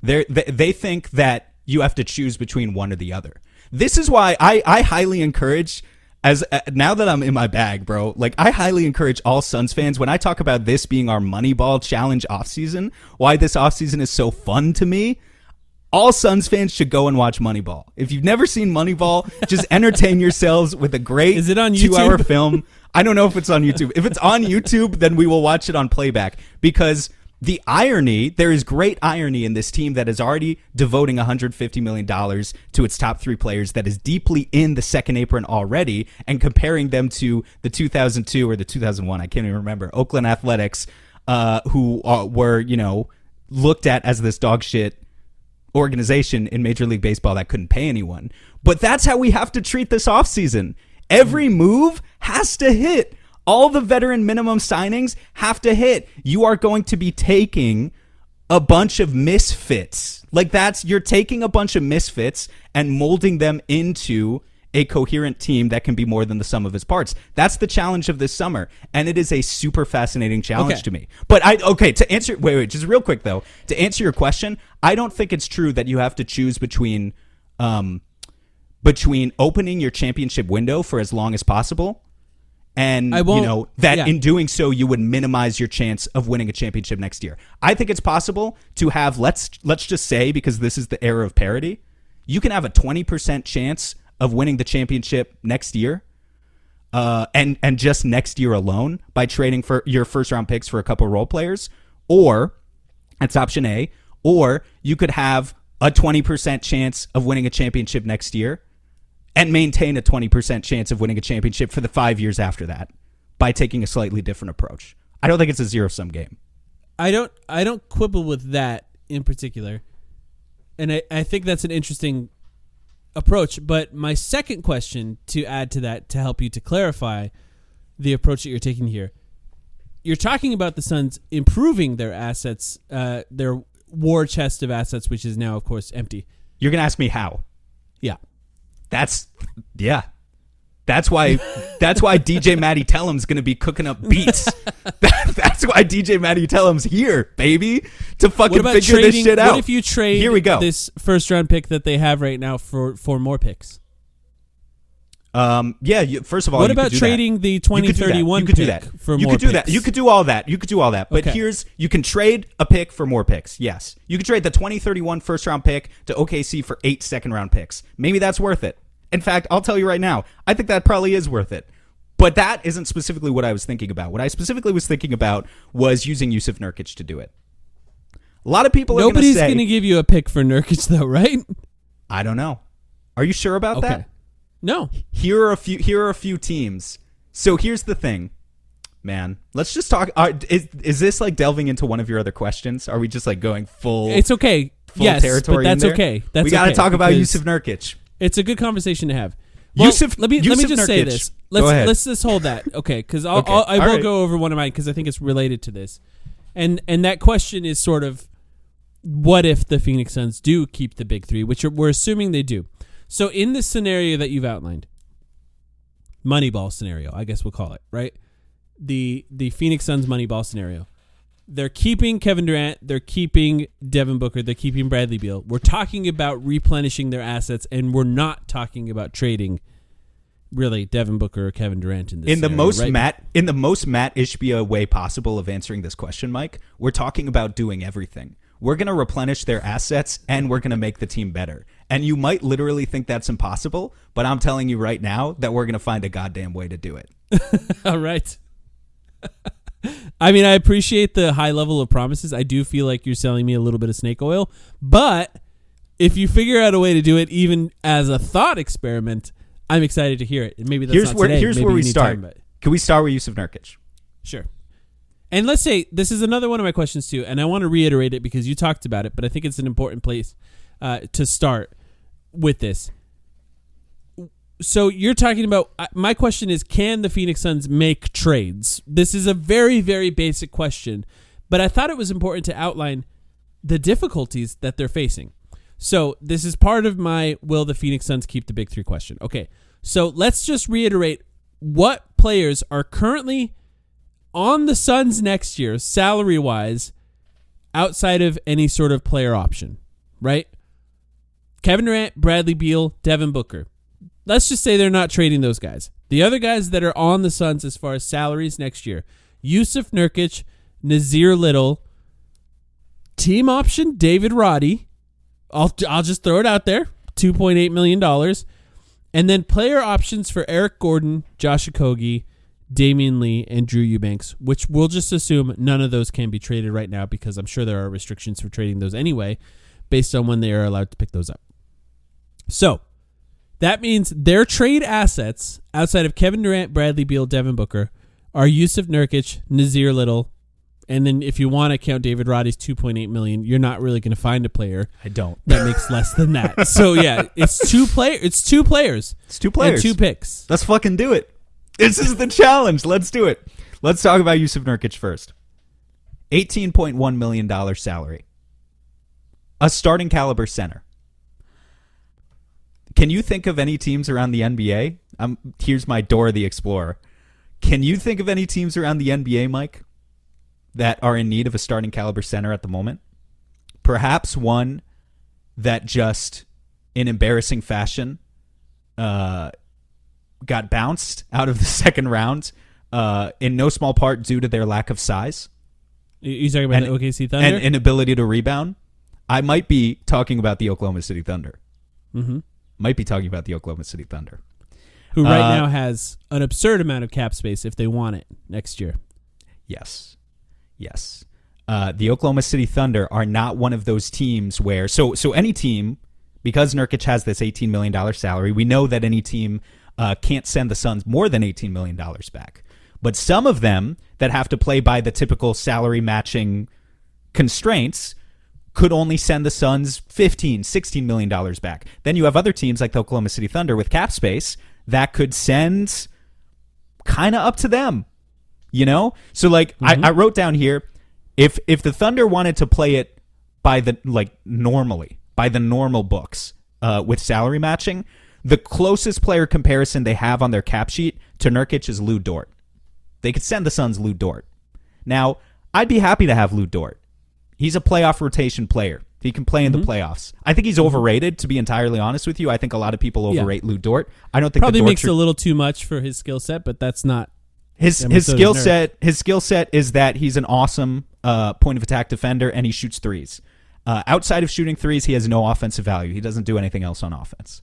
They think that you have to choose between one or the other. This is why I highly encourage, now that I'm in my bag, bro, like, I highly encourage all Suns fans, when I talk about this being our Moneyball Challenge offseason, why this offseason is so fun to me, all Suns fans should go and watch Moneyball. If you've never seen Moneyball, just entertain yourselves with a great Is it on YouTube? 2-hour film. I don't know if it's on YouTube. If it's on YouTube, then we will watch it on playback, because the irony, there is great irony in this team that is already devoting $150 million to its top three players, that is deeply in the second apron already, and comparing them to the 2002 or the 2001, I can't even remember, Oakland Athletics, who were, looked at as this dog shit organization in Major League Baseball that couldn't pay anyone. But that's how we have to treat this offseason. Every move has to hit. All the veteran minimum signings have to hit. You are going to be taking a bunch of misfits. You're taking a bunch of misfits and molding them into a coherent team that can be more than the sum of its parts. That's the challenge of this summer, and it is a super fascinating challenge to me. But to answer, wait, just real quick though, to answer your question, I don't think it's true that you have to choose between opening your championship window for as long as possible, and in doing so you would minimize your chance of winning a championship next year. I think it's possible to have, let's just say, because this is the era of parity, you can have a 20% chance of winning the championship next year, and just next year alone, by trading for your first round picks for a couple role players, or that's option A, or you could have a 20% chance of winning a championship next year and maintain a 20% chance of winning a championship for the 5 years after that by taking a slightly different approach. I don't think it's a zero-sum game. I don't quibble with that in particular, and I think that's an interesting approach. But my second question to add to that, to help you to clarify the approach that you're taking here, you're talking about the Suns improving their assets, their war chest of assets, which is now, of course, empty. You're going to ask me how? Yeah. That's That's why DJ Matty Tellum's going to be cooking up beats. That's why DJ Matty Tellum's here, baby, to fucking figure this shit out. What if you trade Here we go. this first round pick that they have right now for more picks? First of all, what about trading the 2031 pick for more picks? You could do all that. But you can trade a pick for more picks. Yes. You could trade the 2031 first round pick to OKC for 8 second round picks. Maybe that's worth it. In fact, I'll tell you right now, I think that probably is worth it. But that isn't specifically what I was thinking about. What I specifically was thinking about was using Yusuf Nurkic to do it. A lot of people are going to say... Nobody's going to give you a pick for Nurkic, though, right? I don't know. Are you sure about that? No. Here are a few teams. So here's the thing, man. Let's just talk. Is this like delving into one of your other questions? Are we just like going full? It's okay. Full yes, territory but that's in there? okay. We got to talk about Yusuf Nurkic. It's a good conversation to have. Well, let me just say this. Let's just hold that, okay? Because I will go over one of mine because I think it's related to this, and that question is sort of, what if the Phoenix Suns do keep the big three, which we're assuming they do. So in this scenario that you've outlined, Moneyball scenario, I guess we'll call it, right? The Phoenix Suns Moneyball scenario. They're keeping Kevin Durant, they're keeping Devin Booker, they're keeping Bradley Beal. We're talking about replenishing their assets, and we're not talking about trading really Devin Booker or Kevin Durant in this scenario, in the most Matt Ishbia way possible of answering this question, Mike. We're talking about doing everything. We're going to replenish their assets, and we're going to make the team better. And you might literally think that's impossible, but I'm telling you right now that we're going to find a goddamn way to do it. All right. I mean, I appreciate the high level of promises. I do feel like you're selling me a little bit of snake oil. But if you figure out a way to do it even as a thought experiment, I'm excited to hear it. And maybe that's not today. Here's maybe where we start. Can we start with Yusuf Nurkic? Sure. And let's say this is another one of my questions too, and I want to reiterate it because you talked about it, but I think it's an important place to start with this. So you're talking about, my question is, can the Phoenix Suns make trades? This is a very, very basic question, but I thought it was important to outline the difficulties that they're facing. So this is part of my will the Phoenix Suns keep the big three question. Okay, so let's just reiterate what players are currently on the Suns next year, salary-wise, outside of any sort of player option, right? Kevin Durant, Bradley Beal, Devin Booker. Let's just say they're not trading those guys. The other guys that are on the Suns as far as salaries next year, Yusuf Nurkic, Nazir Little, team option, David Roddy. I'll just throw it out there, $2.8 million. And then player options for Eric Gordon, Josh Okogie, Damian Lee, and Drew Eubanks, which we'll just assume none of those can be traded right now because I'm sure there are restrictions for trading those anyway based on when they are allowed to pick those up. So that means their trade assets outside of Kevin Durant, Bradley Beal, Devin Booker are Yusuf Nurkic, Nazir Little, and then if you want to count David Roddy's $2.8 million, you're not really going to find a player that makes less than that. So yeah, it's two players. It's two players and two picks. Let's fucking do it. This is the challenge. Let's do it. Let's talk about Yusuf Nurkic first. $18.1 million salary. A starting caliber center. Can you think of any teams around the NBA? Here's my Dora the Explorer. Can you think of any teams around the NBA, Mike, that are in need of a starting caliber center at the moment? Perhaps one that just, in embarrassing fashion, got bounced out of the second round, in no small part due to their lack of size. You talking about the OKC Thunder? And inability to rebound? I might be talking about the Oklahoma City Thunder. Mm-hmm. Might be talking about the Oklahoma City Thunder. Who right now has an absurd amount of cap space if they want it next year. Yes. The Oklahoma City Thunder are not one of those teams where... So any team, because Nurkic has this $18 million salary, we know that any team can't send the Suns more than $18 million back. But some of them that have to play by the typical salary matching constraints could only send the Suns $15, $16 million back. Then you have other teams like the Oklahoma City Thunder with cap space that could send kind of up to them, you know? So like I wrote down here, if the Thunder wanted to play it by the normally, by the normal books with salary matching, The closest player comparison they have on their cap sheet to Nurkic is Lou Dort. They could send the Suns Lou Dort. Now, I'd be happy to have Lou Dort. He's a playoff rotation player. He can play in the playoffs. I think he's overrated, to be entirely honest with you. I think a lot of people overrate Lou Dort. I don't think probably makes a little too much for his skill set, but that's not his skill set. His skill set is that he's an awesome point of attack defender and he shoots threes. Outside of shooting threes, he has no offensive value. He doesn't do anything else on offense.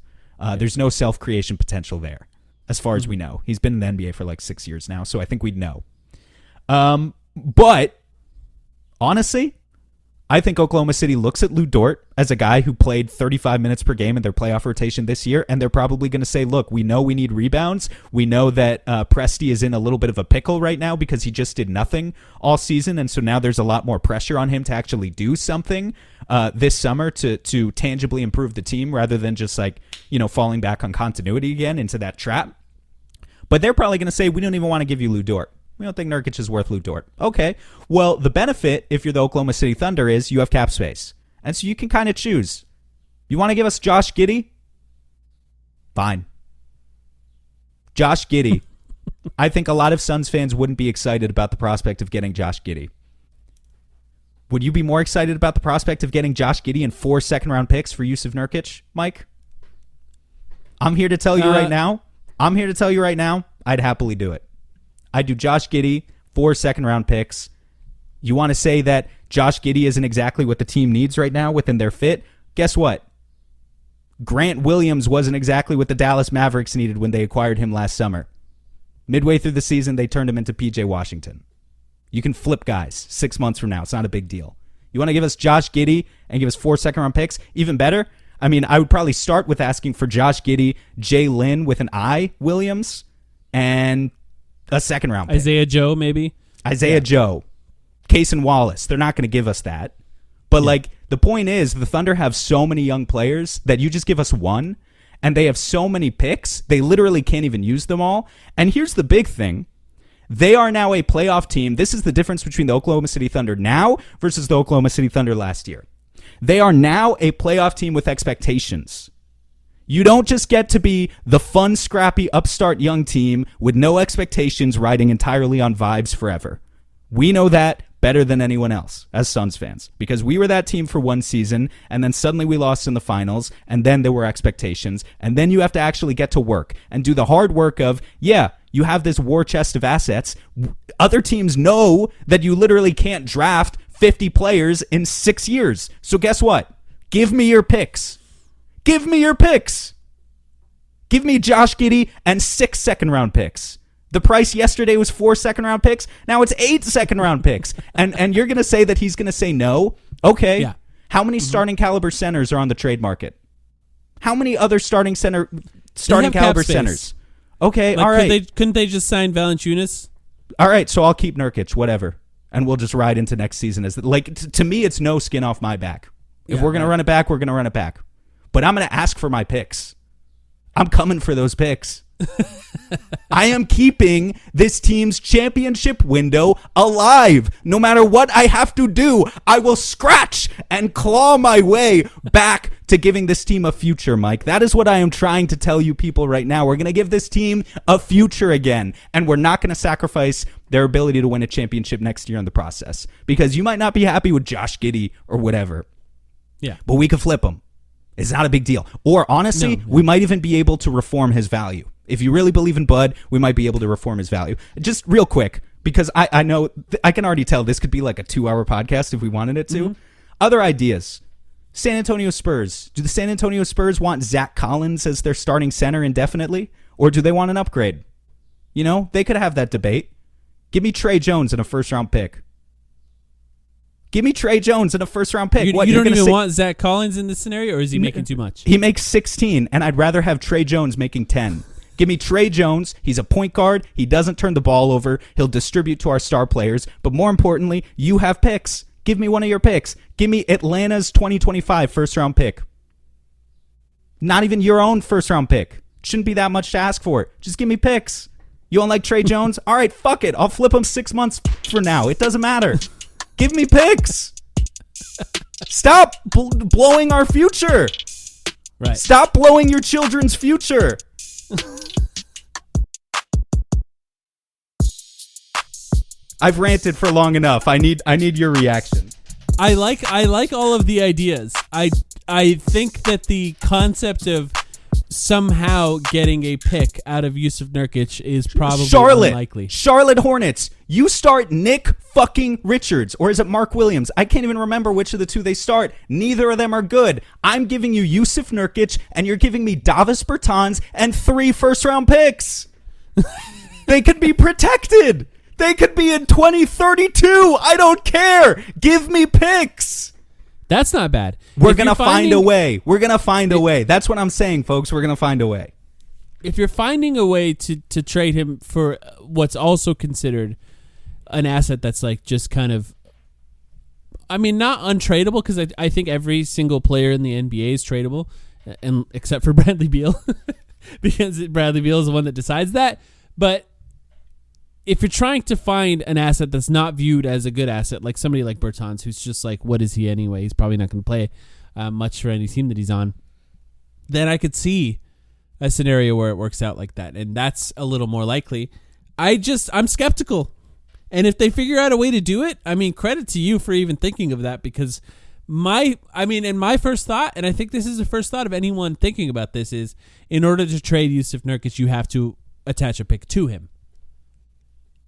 There's no self-creation potential there, as far as we know. He's been in the NBA for like 6 years now, so I think we'd know. But honestly, I think Oklahoma City looks at Lou Dort as a guy who played 35 minutes per game in their playoff rotation this year, and they're probably going to say, look, we know we need rebounds. We know that Presti is in a little bit of a pickle right now because he just did nothing all season, and so now there's a lot more pressure on him to actually do something this summer to tangibly improve the team rather than just falling back on continuity again into that trap. But they're probably going to say, we don't even want to give you Lou Dort. We don't think Nurkic is worth Lou Dort. Okay. Well, the benefit, if you're the Oklahoma City Thunder, is you have cap space. And so you can kind of choose. You want to give us Josh Giddey? Fine. Josh Giddey. I think a lot of Suns fans wouldn't be excited about the prospect of getting Josh Giddey. Would you be more excited about the prospect of getting Josh Giddey and 4 second-round picks for Jusuf Nurkic, Mike? I'm here to tell you right now. I'd happily do it. I do Josh Giddey, 4 second-round picks. You want to say that Josh Giddey isn't exactly what the team needs right now within their fit? Guess what? Grant Williams wasn't exactly what the Dallas Mavericks needed when they acquired him last summer. Midway through the season, they turned him into P.J. Washington. You can flip guys 6 months from now. It's not a big deal. You want to give us Josh Giddey and give us 4 second-round picks? Even better. I mean, I would probably start with asking for Josh Giddey, Jay Lynn with an I, Williams, and a second-round pick. Isaiah Joe, maybe? Isaiah Joe. Cason Wallace. They're not going to give us that. But, the point is, the Thunder have so many young players that you just give us one, and they have so many picks, they literally can't even use them all. And here's the big thing. They are now a playoff team. This is the difference between the Oklahoma City Thunder now versus the Oklahoma City Thunder last year. They are now a playoff team with expectations. You don't just get to be the fun, scrappy, upstart young team with no expectations riding entirely on vibes forever. We know that better than anyone else as Suns fans because we were that team for one season and then suddenly we lost in the finals and then there were expectations and then you have to actually get to work and do the hard work of, you have this war chest of assets. Other teams know that you literally can't draft 50 players in 6 years. So guess what? Give me your picks. Give me your picks. Give me Josh Giddey and 6 second-round picks. The price yesterday was 4 second-round picks. Now it's 8 second-round picks. And you're going to say that he's going to say no? Okay. Yeah. How many starting caliber centers are on the trade market? How many other starting caliber centers? Okay, all right. Couldn't they just sign Valanciunas? All right, so I'll keep Nurkic, whatever. And we'll just ride into next season. To me, it's no skin off my back. If we're going to run it back, we're going to run it back. But I'm going to ask for my picks. I'm coming for those picks. I am keeping this team's championship window alive. No matter what I have to do, I will scratch and claw my way back to giving this team a future, Mike. That is what I am trying to tell you people right now. We're going to give this team a future again, and we're not going to sacrifice their ability to win a championship next year in the process because you might not be happy with Josh Giddey or whatever. Yeah. But we could flip him. It's not a big deal. Or honestly, we might even be able to reform his value. If you really believe in Bud, we might be able to reform his value. Just real quick, because I know, I can already tell this could be like a 2-hour podcast if we wanted it to. Mm-hmm. Other ideas. San Antonio Spurs. Do the San Antonio Spurs want Zach Collins as their starting center indefinitely? Or do they want an upgrade? They could have that debate. Give me Trey Jones and a first-round pick. Give me Trey Jones and a first-round pick. You don't even want Zach Collins in this scenario, or is he making too much? He makes 16, and I'd rather have Trey Jones making 10. Give me Trey Jones. He's a point guard. He doesn't turn the ball over. He'll distribute to our star players. But more importantly, you have picks. Give me one of your picks. Give me Atlanta's 2025 first-round pick. Not even your own first-round pick. Shouldn't be that much to ask for. Just give me picks. You don't like Trey Jones? All right, fuck it. I'll flip him 6 months from now. It doesn't matter. Give me picks. Stop blowing our future. Right. Stop blowing your children's future. I've ranted for long enough. I need your reaction. I like all of the ideas. I think that the concept of somehow getting a pick out of Yusuf Nurkic is probably unlikely. Charlotte Hornets. You start Nick fucking Richards, or is it Mark Williams? I can't even remember which of the two they start. Neither of them are good. I'm giving you Yusuf Nurkic, and you're giving me Davis Bertans and 3 first-round picks. They could be protected. They could be in 2032. I don't care. Give me picks. That's not bad. We're going to find a way. We're going to find a way. That's what I'm saying, folks. We're going to find a way. If you're finding a way to trade him for what's also considered an asset that's like just kind of, I mean, not untradeable, because I think every single player in the NBA is tradable, and except for Bradley Beal, because Bradley Beal is the one that decides that. But if you're trying to find an asset that's not viewed as a good asset, like somebody like Bertans, who's just like, what is he anyway? He's probably not going to play much for any team that he's on. Then I could see a scenario where it works out like that, and that's a little more likely. I'm skeptical, and if they figure out a way to do it, I mean, credit to you for even thinking of that, because my first thought, and I think this is the first thought of anyone thinking about this, is in order to trade Yusuf Nurkic, you have to attach a pick to him.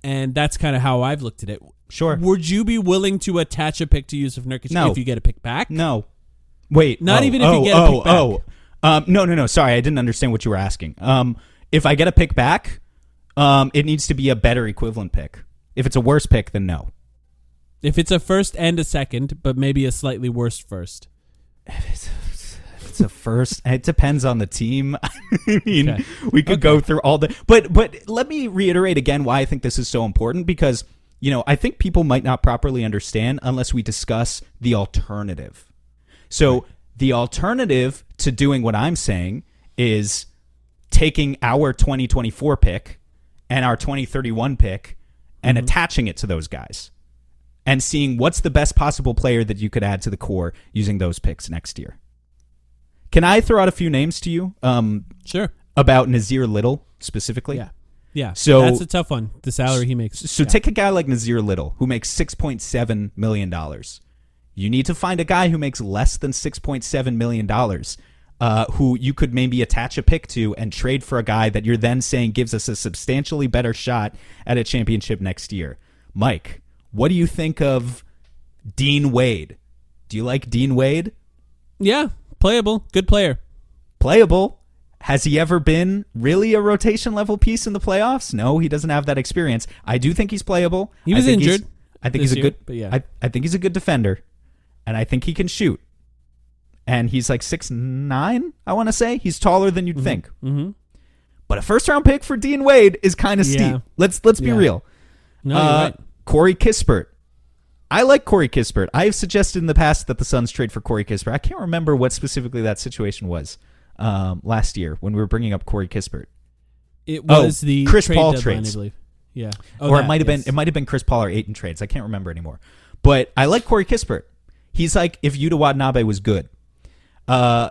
And that's kind of how I've looked at it. Sure. Would you be willing to attach a pick to Yusuf Nurkic if you get a pick back? No. Wait. Not even if you get a pick back. No. Sorry, I didn't understand what you were asking. If I get a pick back, it needs to be a better equivalent pick. If it's a worse pick, then no. If it's a first and a second, but maybe a slightly worse first. If it's a first, it depends on the team. I mean, okay. We could go through all the, but let me reiterate again why I think this is so important, because, I think people might not properly understand unless we discuss the alternative. So the alternative to doing what I'm saying is taking our 2024 pick and our 2031 pick and attaching it to those guys and seeing what's the best possible player that you could add to the core using those picks next year. Can I throw out a few names to you? Sure. About Nazir Little specifically? Yeah. So that's a tough one, the salary he makes. So take a guy like Nazir Little, who makes $6.7 million. You need to find a guy who makes less than $6.7 million, who you could maybe attach a pick to and trade for a guy that you're then saying gives us a substantially better shot at a championship next year. Mike, what do you think of Dean Wade? Do you like Dean Wade? Yeah, playable. Good player. Playable. Has he ever been really a rotation level piece in the playoffs? No, he doesn't have that experience. I do think he's playable. He was injured. I think he's a good. But yeah. I think he's a good defender, and I think he can shoot. And he's like 6'9", I want to say. He's taller than you'd think. Mm-hmm. But a first-round pick for Dean Wade is kind of steep. Let's be real. No, you're right. Corey Kispert. I like Corey Kispert. I have suggested in the past that the Suns trade for Corey Kispert. I can't remember what specifically that situation was last year when we were bringing up Corey Kispert. It was the Chris trade Paul deadline, trades. I believe. Yeah. Or it might have been Chris Paul or Ayton trades. I can't remember anymore. But I like Corey Kispert. He's like if Yuta Watanabe was good.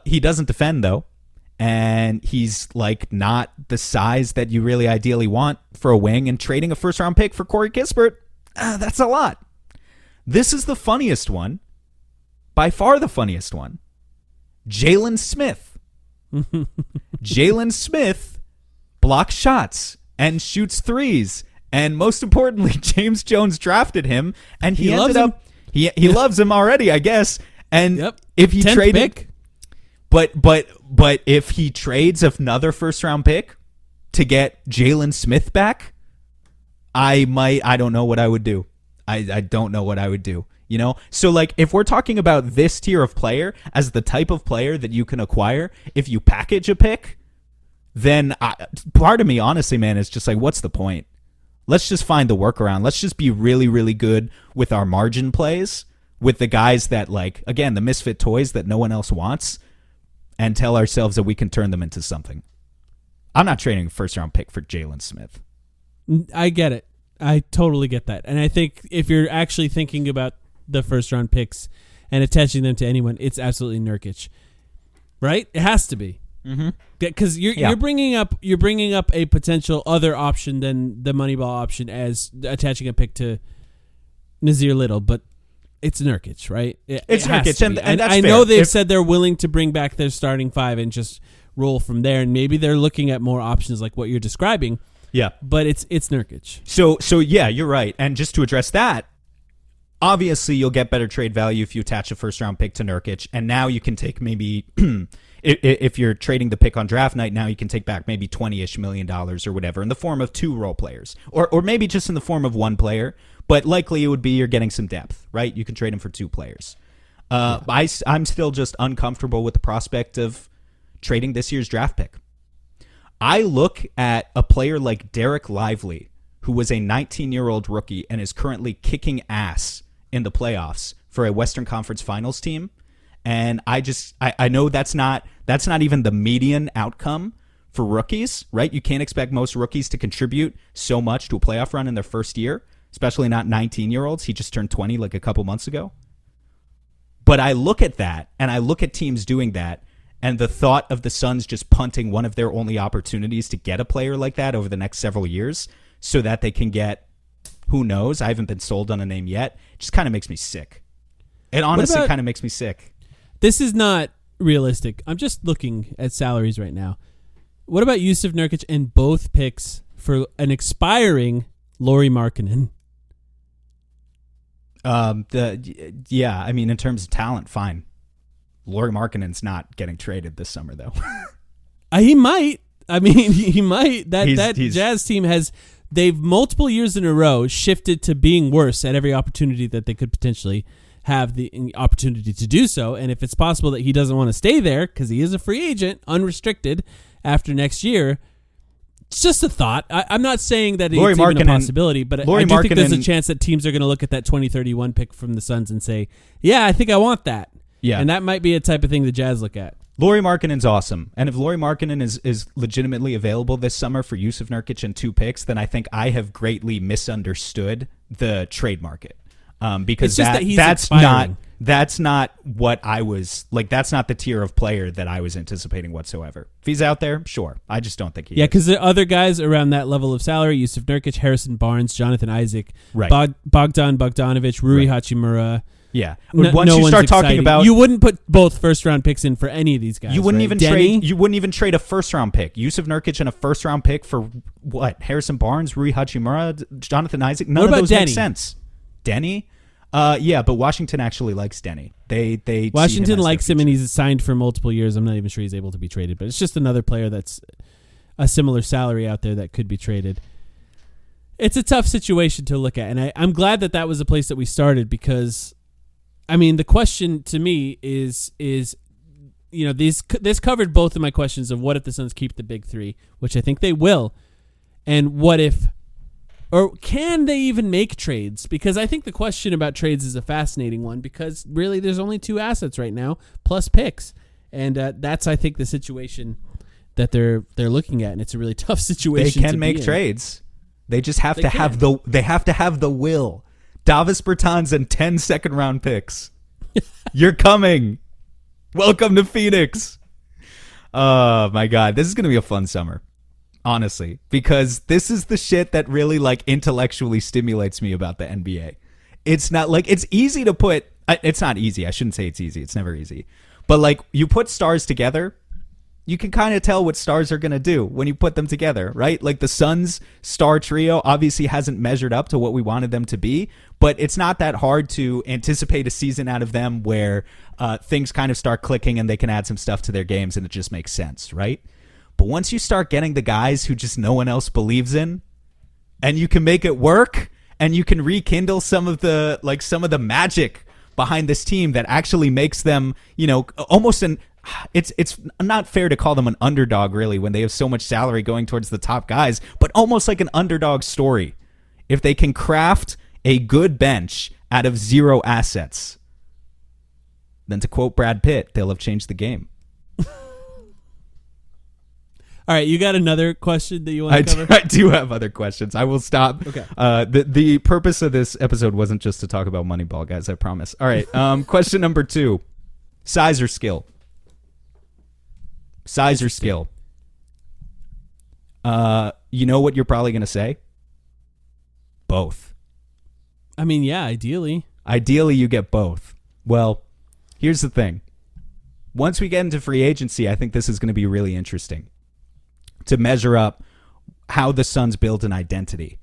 He doesn't defend though, and he's like not the size that you really ideally want for a wing. And trading a first round pick for Corey Kispert, that's a lot. This is the funniest one, by far the funniest one. Jalen Smith. Jalen Smith blocks shots and shoots threes, and most importantly, James Jones drafted him, and he ended up he loves him already, I guess. And if he traded pick. But if he trades another first round pick to get Jalen Smith back, I don't know what I would do. I don't know what I would do. So like if we're talking about this tier of player as the type of player that you can acquire, if you package a pick, then part of me, honestly, man, is just like, what's the point? Let's just find the workaround. Let's just be really, really good with our margin plays, with the guys that, like, again, the misfit toys that no one else wants, and tell ourselves that we can turn them into something. I'm not trading a first-round pick for Jalen Smith. I get it. I totally get that. And I think if you're actually thinking about the first-round picks and attaching them to anyone, it's absolutely Nurkic. right? It has to be. Because you're bringing up a potential other option than the Moneyball option as attaching a pick to Nazir Little, but it's Nurkic, right? It's Nurkic, and that's I fair. know they've said they're willing to bring back their starting five and just roll from there, and maybe they're looking at more options like what you're describing. Yeah, but it's Nurkic. So yeah, you're right. And just to address that, obviously you'll get better trade value if you attach a first round pick to Nurkic, and now you can take maybe. If you're trading the pick on draft night, now you can take back maybe $20-ish million or whatever in the form of 2 role players, or maybe just in the form of 1 player. But likely it would be you're getting some depth, right? You can trade him for 2 players. I'm still just uncomfortable with the prospect of trading this year's draft pick. I look at a player like Derek Lively, who was a 19-year-old rookie and is currently kicking ass in the playoffs for a Western Conference Finals team. And I know that's not even the median outcome for rookies, right? You can't expect most rookies to contribute so much to a playoff run in their first year, especially not 19-year-olds. He just turned 20 like a couple months ago. But I look at that, and I look at teams doing that, and the thought of the Suns just punting one of their only opportunities to get a player like that over the next several years so that they can get, who knows, I haven't been sold on a name yet, just kind of makes me sick. It honestly kind of makes me sick. This is not realistic. I'm just looking at salaries right now. What about Yusuf Nurkic and both picks for an expiring Lauri Markkanen? Yeah, I mean, in terms of talent, fine. Lauri Markkanen's not getting traded this summer, though. He might. I mean, he might. That Jazz team they've multiple years in a row shifted to being worse at every opportunity that they could potentially have the opportunity to do so. And if it's possible that he doesn't want to stay there because he is a free agent, unrestricted, after next year, it's just a thought. I'm not saying that it's even a possibility, but I do think there's a chance that teams are going to look at that 2031 pick from the Suns and say, yeah, I think I want that. Yeah. And that might be a type of thing the Jazz look at. Lauri Markkanen's awesome. And if Lauri Markkanen is legitimately available this summer for Yusuf Nurkic and 2 picks, then I think I have greatly misunderstood the trade market. Because that's not what I was like. That's not the tier of player that I was anticipating whatsoever. If he's out there, sure. I just don't think he is. Yeah, because the other guys around that level of salary: Yusuf Nurkic, Harrison Barnes, Jonathan Isaac, right. Bogdan Bogdanovic, Rui Hachimura. Yeah. Once you start talking about, you wouldn't put both first round picks in for any of these guys. You wouldn't right? even trade a first round pick. Yusuf Nurkic and a first round pick for what? Harrison Barnes, Rui Hachimura, Jonathan Isaac. None of those make sense. Denny? Yeah, but Washington actually likes Denny. They Washington likes him, and he's signed for multiple years. I'm not even sure he's able to be traded, but it's just another player that's a similar salary out there that could be traded. It's a tough situation to look at, and I'm glad that was a place that we started because, I mean, the question to me is this covered both of my questions of what if the Suns keep the big 3, which I think they will, and what if. Or can they even make trades? Because I think the question about trades is a fascinating one because really there's only 2 assets right now plus picks. And that's, I think, the situation that they're looking at. And it's a really tough situation. They can make trades. They just have to have the will. Davis Bertans and 10 second-round picks. You're coming. Welcome to Phoenix. Oh, my God. This is going to be a fun summer. Honestly, because this is the shit that really like intellectually stimulates me about the NBA. It's not like it's easy to put. It's not easy. I shouldn't say it's easy. It's never easy. But like you put stars together, you can kind of tell what stars are going to do when you put them together, right? Like the Suns star trio obviously hasn't measured up to what we wanted them to be, but it's not that hard to anticipate a season out of them where things kind of start clicking and they can add some stuff to their games and it just makes sense, right? But once you start getting the guys who just no one else believes in, and you can make it work, and you can rekindle some of the magic behind this team that actually makes them, almost it's not fair to call them an underdog really when they have so much salary going towards the top guys, but almost like an underdog story. If they can craft a good bench out of 0 assets, then to quote Brad Pitt, they'll have changed the game. All right, you got another question that you want to cover? I do have other questions. I will stop. Okay. The purpose of this episode wasn't just to talk about Moneyball, guys, I promise. All right, question number 2. Size or skill? Size or skill? You know what you're probably going to say? Both. I mean, yeah, ideally. Ideally, you get both. Well, here's the thing. Once we get into free agency, I think this is going to be really interesting to measure up how the Suns build an identity.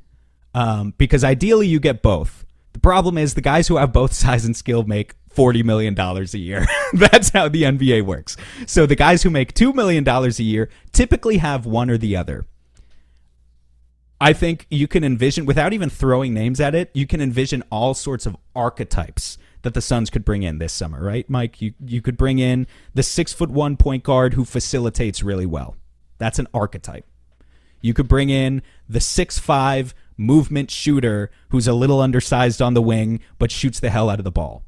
Because ideally, you get both. The problem is the guys who have both size and skill make $40 million a year. That's how the NBA works. So the guys who make $2 million a year typically have one or the other. I think you can envision, without even throwing names at it, you can envision all sorts of archetypes that the Suns could bring in this summer, right, Mike? You could bring in the 6'1" point guard who facilitates really well. That's an archetype. You could bring in the 6'5" movement shooter who's a little undersized on the wing but shoots the hell out of the ball,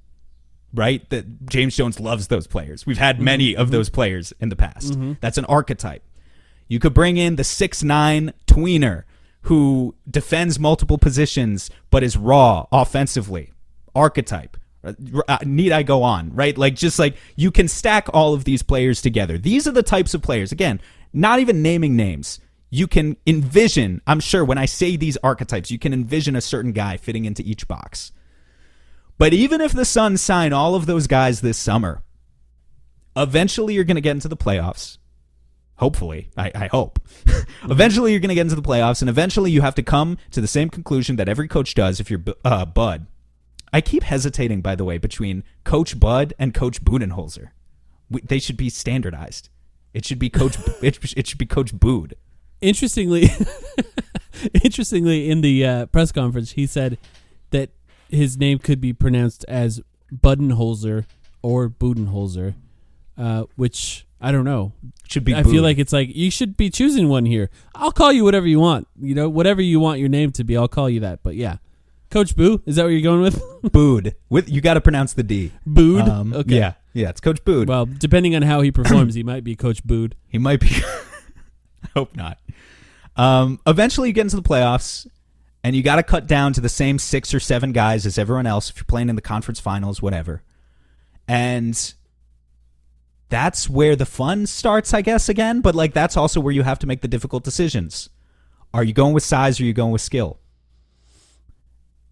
right? That James Jones loves those players. We've had many of those players in the past. That's an archetype. You could bring in the 6'9" tweener who defends multiple positions but is raw offensively. Archetype. Need I go on, right? Just you can stack all of these players together. These are the types of players, again, not even naming names. You can envision, I'm sure when I say these archetypes, you can envision a certain guy fitting into each box. But even if the Suns sign all of those guys this summer, eventually you're going to get into the playoffs. Hopefully, I hope. Eventually you're going to get into the playoffs, and eventually you have to come to the same conclusion that every coach does if you're Bud. I keep hesitating, by the way, between Coach Bud and Coach Budenholzer. They should be standardized. It should be Coach. It should be Coach Bood. Interestingly, in the press conference, he said that his name could be pronounced as Budenholzer or Budenholzer, which I don't know. Should be. I feel like it's like you should be choosing one here. I'll call you whatever you want. Whatever you want your name to be, I'll call you that. But yeah, Coach Boo, is that what you're going with? Bood. You got to pronounce the D. Bood. Okay. Yeah, it's Coach Bood. Well, depending on how he performs, he might be Coach Bood. He might be. I hope not. Eventually you get into the playoffs and you got to cut down to the same 6 or 7 guys as everyone else if you're playing in the conference finals, whatever. And that's where the fun starts, I guess, again. But that's also where you have to make the difficult decisions. Are you going with size or are you going with skill?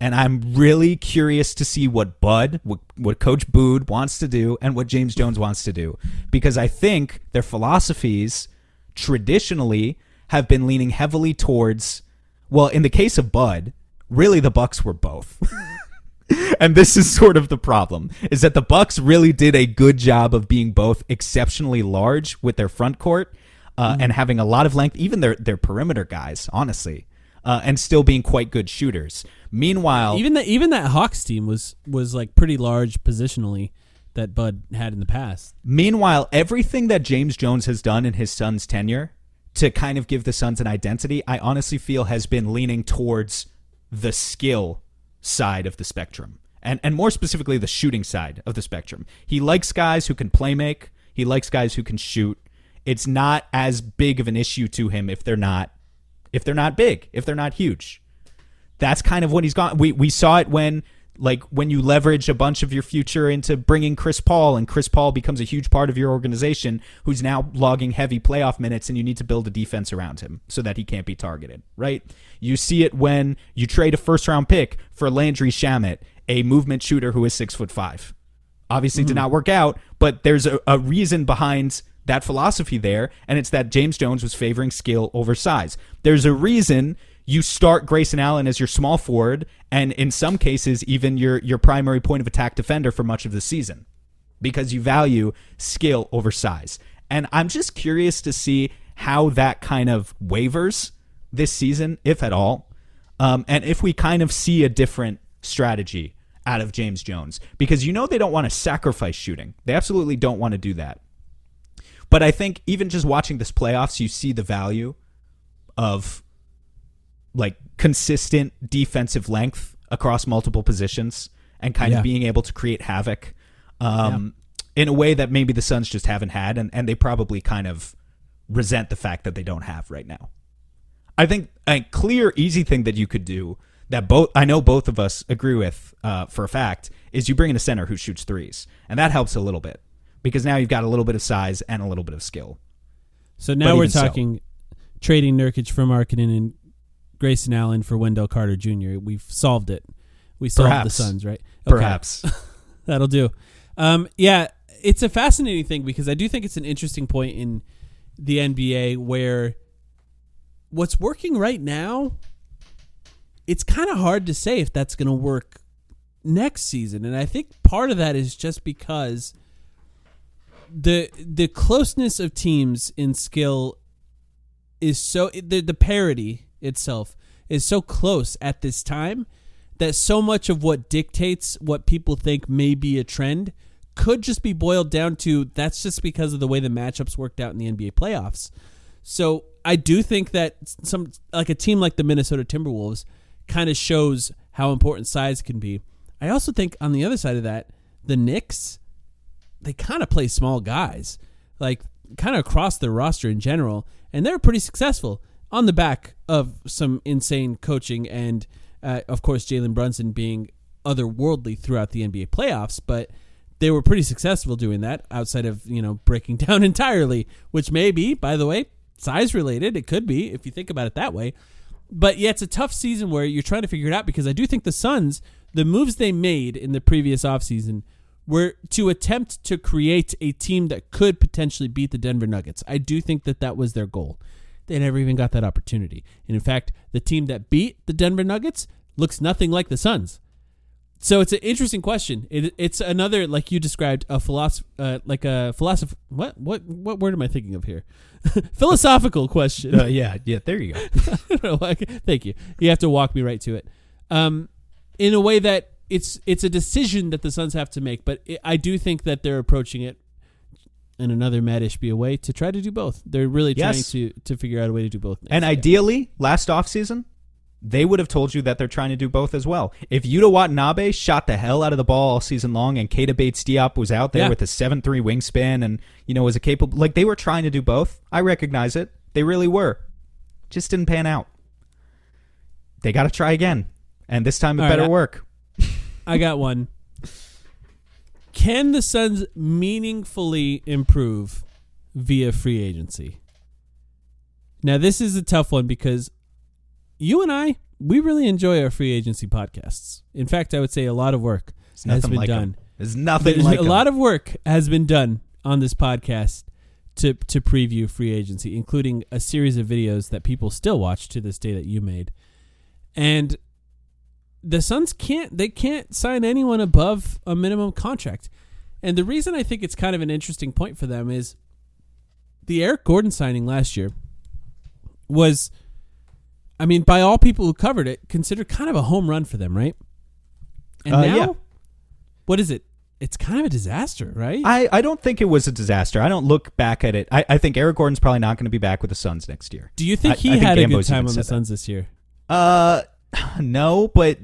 And I'm really curious to see what Coach Bood wants to do and what James Jones wants to do. Because I think their philosophies traditionally have been leaning heavily towards, well, in the case of Bud, really the Bucks were both. And this is sort of the problem, is that the Bucks really did a good job of being both exceptionally large with their front court and having a lot of length, even their perimeter guys, honestly, and still being quite good shooters. Meanwhile, even that Hawks team was pretty large positionally that Bud had in the past. Meanwhile, everything that James Jones has done in his son's tenure to kind of give the Suns an identity, I honestly feel has been leaning towards the skill side of the spectrum. And more specifically, the shooting side of the spectrum. He likes guys who can play make. He likes guys who can shoot. It's not as big of an issue to him if they're not big, if they're not huge. That's kind of what he's gone. We saw it when you leverage a bunch of your future into bringing Chris Paul, and Chris Paul becomes a huge part of your organization who's now logging heavy playoff minutes, and you need to build a defense around him so that he can't be targeted, right? You see it when you trade a first-round pick for Landry Shamet, a movement shooter who is 6'5". Obviously did not work out, but there's a reason behind that philosophy there, and it's that James Jones was favoring skill over size. There's a reason you start Grayson Allen as your small forward, and in some cases, even your primary point of attack defender for much of the season, because you value skill over size. And I'm just curious to see how that kind of wavers this season, if at all, and if we kind of see a different strategy out of James Jones, because they don't want to sacrifice shooting. They absolutely don't want to do that. But I think even just watching this playoffs, you see the value of consistent defensive length across multiple positions and kind of being able to create havoc in a way that maybe the Suns just haven't had, and they probably kind of resent the fact that they don't have right now. I think a clear, easy thing that you could do that I know both of us agree with for a fact is you bring in a center who shoots threes, and that helps a little bit because now you've got a little bit of size and a little bit of skill. So now we're talking trading Nurkic for Markkanen and Grayson Allen for Wendell Carter Jr. We've solved it. We solved the Suns, right? Okay. Perhaps. That'll do. Yeah, it's a fascinating thing because I do think it's an interesting point in the NBA where what's working right now, it's kind of hard to say if that's going to work next season. And I think part of that is just because the closeness of teams in skill is so, the parity itself is so close at this time that so much of what dictates what people think may be a trend could just be boiled down to that's just because of the way the matchups worked out in the NBA playoffs. So I do think that a team like the Minnesota Timberwolves kind of shows how important size can be. I also think on the other side of that, the Knicks, they kind of play small guys, like kind of across their roster in general, and they're pretty successful on the back of some insane coaching and, of course, Jalen Brunson being otherworldly throughout the NBA playoffs, but they were pretty successful doing that outside of, breaking down entirely, which may be, by the way, size related. It could be if you think about it that way. But yeah, it's a tough season where you're trying to figure it out because I do think the Suns, the moves they made in the previous offseason were to attempt to create a team that could potentially beat the Denver Nuggets. I do think that was their goal. They never even got that opportunity. And in fact, the team that beat the Denver Nuggets looks nothing like the Suns. So it's an interesting question. It's another, like you described, a philosophy. What word am I thinking of here? Philosophical question. Yeah. There you go. I don't know, thank you. You have to walk me right to it. In a way that it's a decision that the Suns have to make, but I do think that they're approaching it in another Matt Ishbia way to try to do both. They're really trying to figure out a way to do both. And ideally, last offseason, they would have told you that they're trying to do both as well. If Yuta Watanabe shot the hell out of the ball all season long and Keita Bates-Diop was out there with a 7'3" wingspan and, was a capable... Like, they were trying to do both. I recognize it. They really were. Just didn't pan out. They got to try again. And this time it better work. I got one. Can the Suns meaningfully improve via free agency? Now, this is a tough one because you and I, we really enjoy our free agency podcasts. In fact, I would say a lot of work has been done. There's nothing like a lot of work has been done on this podcast to preview free agency, including a series of videos that people still watch to this day that you made. And the Suns can't sign anyone above a minimum contract. And the reason I think it's kind of an interesting point for them is the Eric Gordon signing last year was, I mean, by all people who covered it, considered kind of a home run for them, right? And now, what is it? It's kind of a disaster, right? I don't think it was a disaster. I don't look back at it. I think Eric Gordon's probably not going to be back with the Suns next year. Do you think he had a good time on the Suns this year? No, but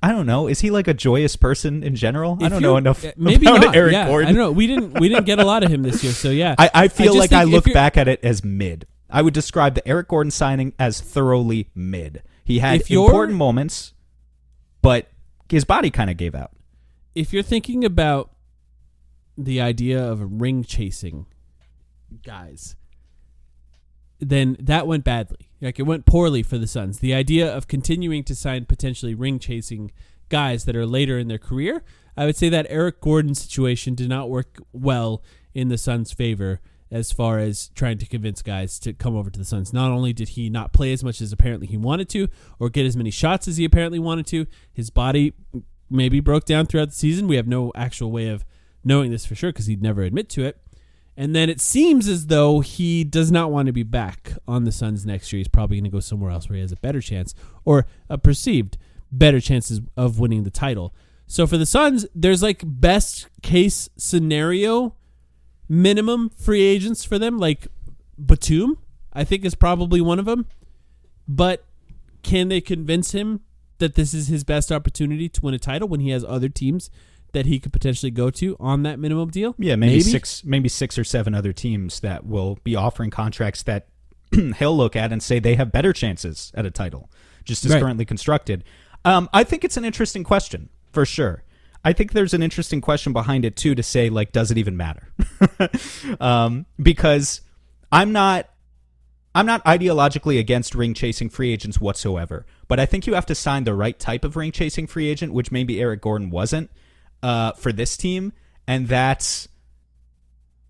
I don't know. Is he like a joyous person in general? I don't know enough maybe about not. Eric Yeah, Gordon. I don't know. We didn't get a lot of him this year, so yeah. I feel like I look back at it as mid. I would describe the Eric Gordon signing as thoroughly mid. He had important moments, but his body kind of gave out. If you're thinking about the idea of ring chasing guys, then that went badly. Like, it went poorly for the Suns. The idea of continuing to sign potentially ring chasing guys that are later in their career, I would say that Eric Gordon situation did not work well in the Suns' favor as far as trying to convince guys to come over to the Suns. Not only did he not play as much as apparently he wanted to, or get as many shots as he apparently wanted to, his body maybe broke down throughout the season. We have no actual way of knowing this for sure because he'd never admit to it. And then it seems as though he does not want to be back on the Suns next year. He's probably going to go somewhere else where he has a better chance, or a perceived better chances of winning the title. So for the Suns, there's like best case scenario minimum free agents for them, like Batum, I think is probably one of them. But can they convince him that this is his best opportunity to win a title when he has other teams that he could potentially go to on that minimum deal? Yeah, maybe six or seven other teams that will be offering contracts that he'll look at and say they have better chances at a title, just as currently constructed. I think it's an interesting question, for sure. I think there's an interesting question behind it, too, to say, like, does it even matter? Because I'm not ideologically against ring-chasing free agents whatsoever, but I think you have to sign the right type of ring-chasing free agent, which maybe Eric Gordon wasn't for this team, and that's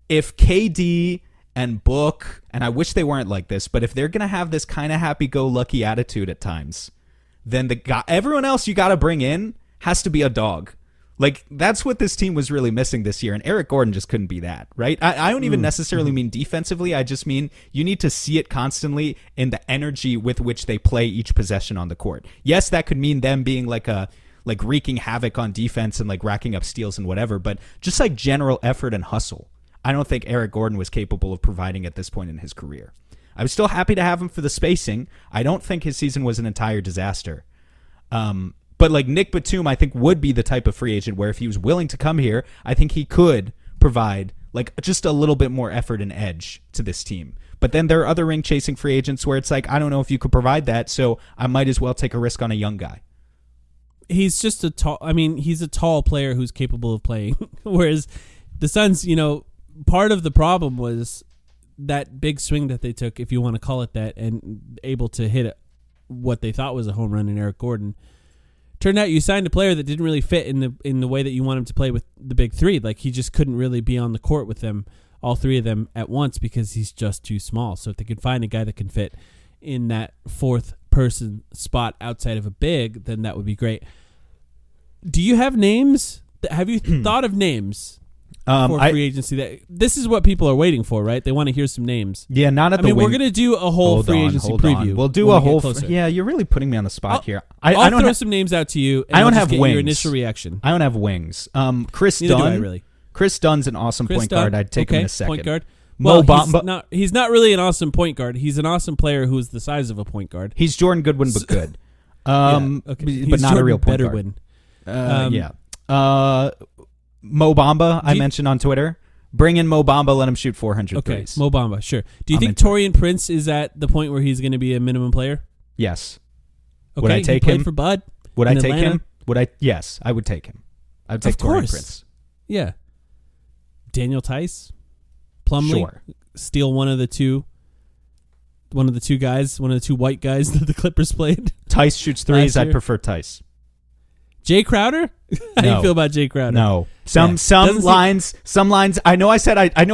if KD and Book, and I wish they weren't like this, but if they're going to have this kind of happy-go-lucky attitude at times, then everyone else you got to bring in has to be a dog. Like, that's what this team was really missing this year, and Eric Gordon just couldn't be that, right? I don't even necessarily mean defensively. I just mean you need to see it constantly in the energy with which they play each possession on the court. Yes, that could mean them being like wreaking havoc on defense and like racking up steals and whatever, but just like general effort and hustle. I don't think Eric Gordon was capable of providing at this point in his career. I was still happy to have him for the spacing. I don't think his season was an entire disaster. But like Nick Batum, I think would be the type of free agent where if he was willing to come here, I think he could provide like just a little bit more effort and edge to this team. But then there are other ring chasing free agents where it's like, I don't know if you could provide that, so I might as well take a risk on a young guy. He's just he's a tall player who's capable of playing. Whereas the Suns, part of the problem was that big swing that they took, if you want to call it that, and able to hit what they thought was a home run in Eric Gordon. Turned out you signed a player that didn't really fit in the way that you want him to play with the big three. Like, he just couldn't really be on the court with them, all three of them at once, because he's just too small. So if they could find a guy that can fit in that fourth person spot outside of a big, then that would be great. Do you have names? Have you thought of names for free agency? This is what people are waiting for, right? They want to hear some names. Yeah, not at the wing. We're going to do a whole free agency preview. We'll do a whole... Yeah, you're really putting me on the spot here. I don't throw some names out to you, and I don't I'll have just get wings. your initial reaction. I don't have wings. Chris Neither Dunn. do I, really. Chris Dunn's an awesome point guard. I'd take him in a second. Point guard. Mo Well, Bamba. he's not really an awesome point guard. He's an awesome player who is the size of a point guard. He's Jordan Goodwin, but good. He's but not Jordan a real point Betterwin. guard. Mo Bamba, I mentioned on Twitter. Bring in Mo Bamba, let him shoot 400 threes. Mo Bamba, sure. Do you think Torian Prince is at the point where he's going to be a minimum player? Yes. Okay, would I take he played him? For Bud. Would I take Atlanta? him? Yes, I would take him. I would take Torian Prince. Yeah. Daniel Tice? Plumlee? Sure. Steal one of the two guys, one of the two white guys that the Clippers played. Tice shoots threes. I'd prefer Tice. Jay Crowder? How do you feel about Jay Crowder? No. Some lines. I know I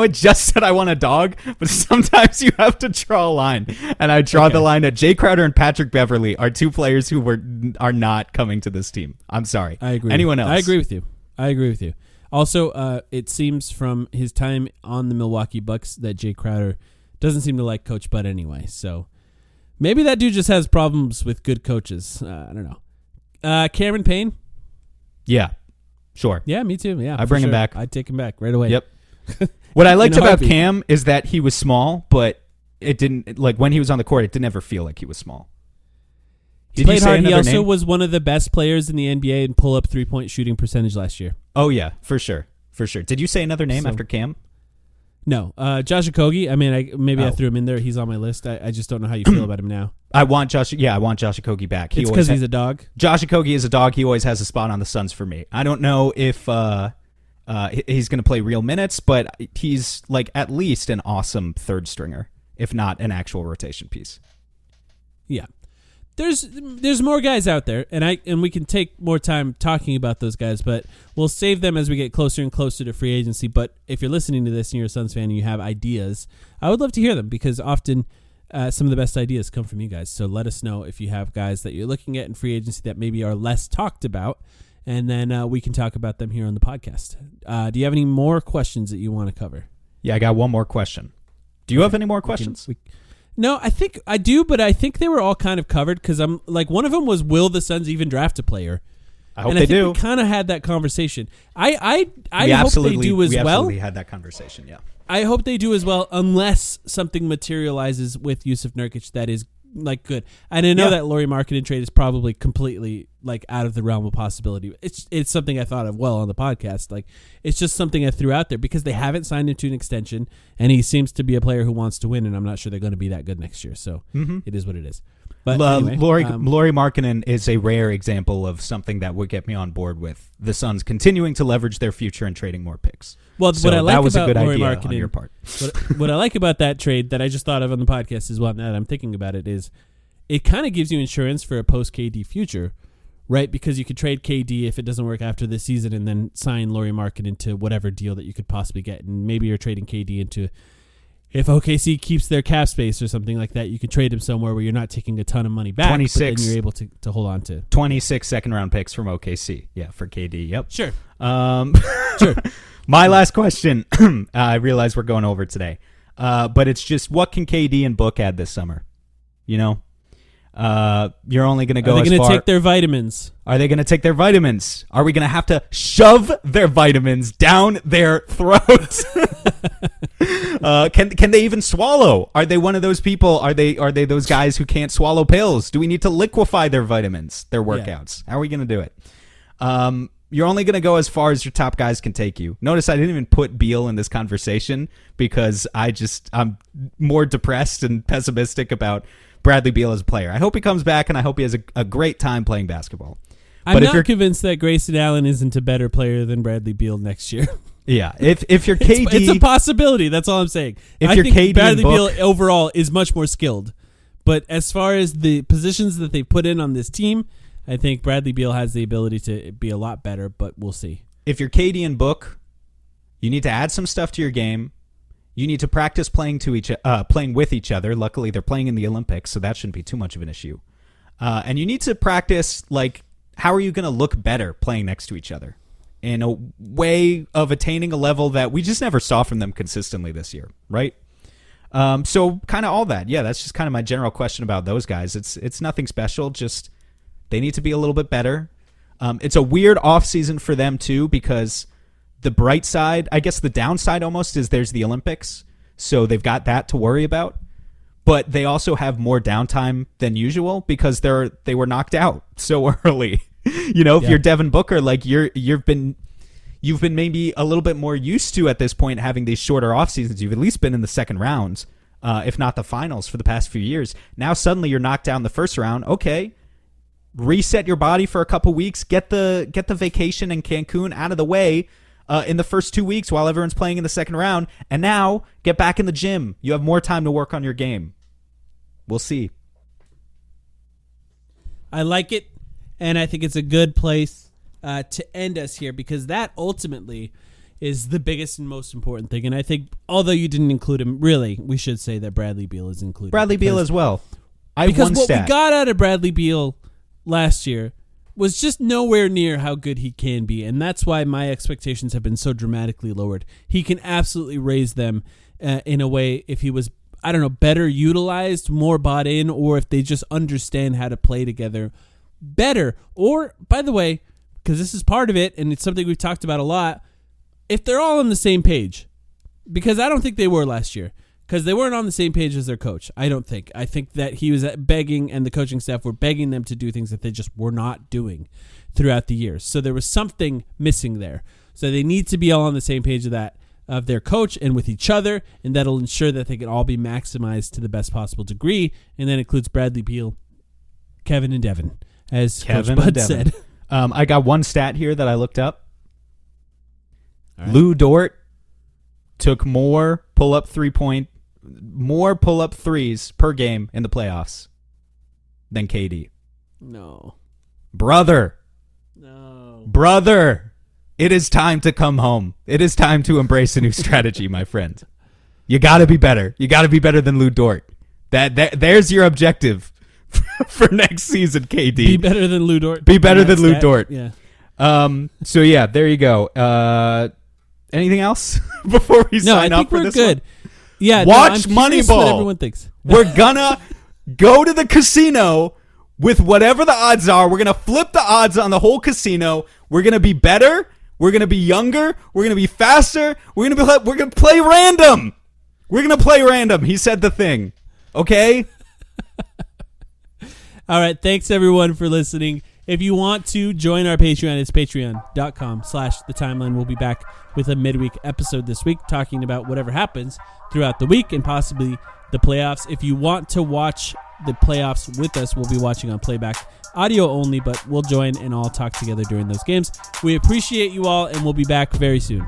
just said I want a dog, but sometimes you have to draw a line, and I draw the line that Jay Crowder and Patrick Beverley are two players who are not coming to this team. I'm sorry. I agree. Anyone else? I agree with you. Also, it seems from his time on the Milwaukee Bucks that Jay Crowder doesn't seem to like Coach Bud anyway. So maybe that dude just has problems with good coaches. I don't know. Cameron Payne? Yeah. Sure. Yeah, me too. Yeah, I bring him back. I'd take him back right away. Yep. What I liked about Cam is that he was small, but it didn't, like, when he was on the court, it didn't ever feel like he was small. He played hard. He also was one of the best players in the NBA in pull-up three-point shooting percentage last year. Oh, yeah, for sure. Did you say another name after Cam? No. Josh Okogie. I mean, I threw him in there. He's on my list. I just don't know how you feel about him now. I want Josh Okogie back. It's because he's a dog? Josh Okogie is a dog. He always has a spot on the Suns for me. I don't know if he's going to play real minutes, but he's like at least an awesome third stringer, if not an actual rotation piece. Yeah. There's more guys out there, and we can take more time talking about those guys, but we'll save them as we get closer and closer to free agency. But if you're listening to this and you're a Suns fan and you have ideas, I would love to hear them, because often some of the best ideas come from you guys. So let us know if you have guys that you're looking at in free agency that maybe are less talked about, and then we can talk about them here on the podcast. Do you have any more questions that you want to cover? Yeah, I got one more question. Do you have any more questions? No, I think I do, but I think they were all kind of covered, because I'm like, one of them was, will the Suns even draft a player? I hope they do. We kind of had that conversation. I hope they do as well. We absolutely had that conversation, yeah. I hope they do as well, unless something materializes with Yusuf Nurkic that is like good. And I know that Lauri Markkanen trade is probably completely like out of the realm of possibility. It's something I thought of on the podcast. Like, it's just something I threw out there because they haven't signed him to an extension, and he seems to be a player who wants to win, and I'm not sure they're going to be that good next year. So it is what it is. But anyway, Lauri Markkanen is a rare example of something that would get me on board with the Suns continuing to leverage their future and trading more picks. Well, So what I like that was about a good Lauri idea Markkanen, on your part. what I like about that trade that I just thought of on the podcast as well, now that I'm thinking about it, is it kind of gives you insurance for a post-KD future, right? Because you could trade KD if it doesn't work after this season and then sign Lauri Markkanen into whatever deal that you could possibly get. And maybe you're trading KD into, if OKC keeps their cap space or something like that, you could trade him somewhere where you're not taking a ton of money back, 26. but then you're able to hold on to. 26 second-round picks from OKC. Yeah, for KD. Yep. Sure. Sure. My last question. I realize we're going over today. But it's just, what can KD and Book add this summer? You know? You're only going to go Are as they going far. to take their vitamins? Are they going to take their vitamins? Are we going to have to shove their vitamins down their throats? Can they even swallow? Are they one of those people? Are they those guys who can't swallow pills? Do we need to liquefy their vitamins, their workouts? How are we going to do it? You're only going to go as far as your top guys can take you. Notice I didn't even put Beal in this conversation because I'm more depressed and pessimistic about Bradley Beal as a player. I hope he comes back, and I hope he has a great time playing basketball. I'm not convinced that Grayson Allen isn't a better player than Bradley Beal next year. Yeah, if you're KD, it's a possibility. That's all I'm saying. If I you're think KD Bradley and Book, Beal overall is much more skilled, but as far as the positions that they put in on this team, I think Bradley Beal has the ability to be a lot better. But we'll see. If you're KD and Book, you need to add some stuff to your game. You need to practice playing with each other. Luckily, they're playing in the Olympics, so that shouldn't be too much of an issue. And you need to practice, like, how are you going to look better playing next to each other in a way of attaining a level that we just never saw from them consistently this year, right? So kind of all that. Yeah, that's just kind of my general question about those guys. It's nothing special, just they need to be a little bit better. It's a weird offseason for them, too, because the bright side, I guess the downside almost, is there's the Olympics, so they've got that to worry about. But they also have more downtime than usual because they were knocked out so early. You know, if you're Devin Booker, like you've been maybe a little bit more used to at this point having these shorter off seasons. You've at least been in the second rounds, if not the finals, for the past few years. Now suddenly you're knocked down the first round. Okay, reset your body for a couple weeks. Get the vacation in Cancun out of the way. In the first 2 weeks while everyone's playing in the second round, and now get back in the gym. You have more time to work on your game. We'll see. I like it, and I think it's a good place to end us here because that ultimately is the biggest and most important thing. And I think, although you didn't include him, really, we should say that Bradley Beal is included. Bradley Beal as well. Because what we got out of Bradley Beal last year was just nowhere near how good he can be, and that's why my expectations have been so dramatically lowered. He can absolutely raise them in a way if he was, I don't know, better utilized, more bought in, or if they just understand how to play together better. Or, by the way, because this is part of it, and it's something we've talked about a lot, if they're all on the same page, because I don't think they were last year. Because they weren't on the same page as their coach, I don't think. I think that he was begging, and the coaching staff were begging them to do things that they just were not doing throughout the years. So there was something missing there. So they need to be all on the same page of their coach and with each other, and that'll ensure that they can all be maximized to the best possible degree. And that includes Bradley Beal, Kevin, and Devin, as Coach Bud said. I got one stat here that I looked up. All right. Lou Dort took more pull-up threes per game in the playoffs than KD. No. Brother, it is time to come home. It is time to embrace a new strategy, my friend. You got to be better. You got to be better than Lou Dort. There's your objective for next season, KD. Be better than Lou Dort. Be better than Lou Dort. Yeah. So yeah, there you go. Anything else before we sign up for this one? No, I think we're good. Yeah, watch I'm curious Moneyball. what everyone thinks. We're gonna go to the casino with whatever the odds are. We're gonna flip the odds on the whole casino. We're gonna be better. We're gonna be younger. We're gonna be faster. We're gonna play random. We're gonna play random. He said the thing. Okay. All right. Thanks everyone for listening. If you want to join our Patreon, it's patreon.com/thetimeline. We'll be back with a midweek episode this week talking about whatever happens throughout the week and possibly the playoffs. If you want to watch the playoffs with us, we'll be watching on playback, audio only, but we'll join and all talk together during those games. We appreciate you all, and we'll be back very soon.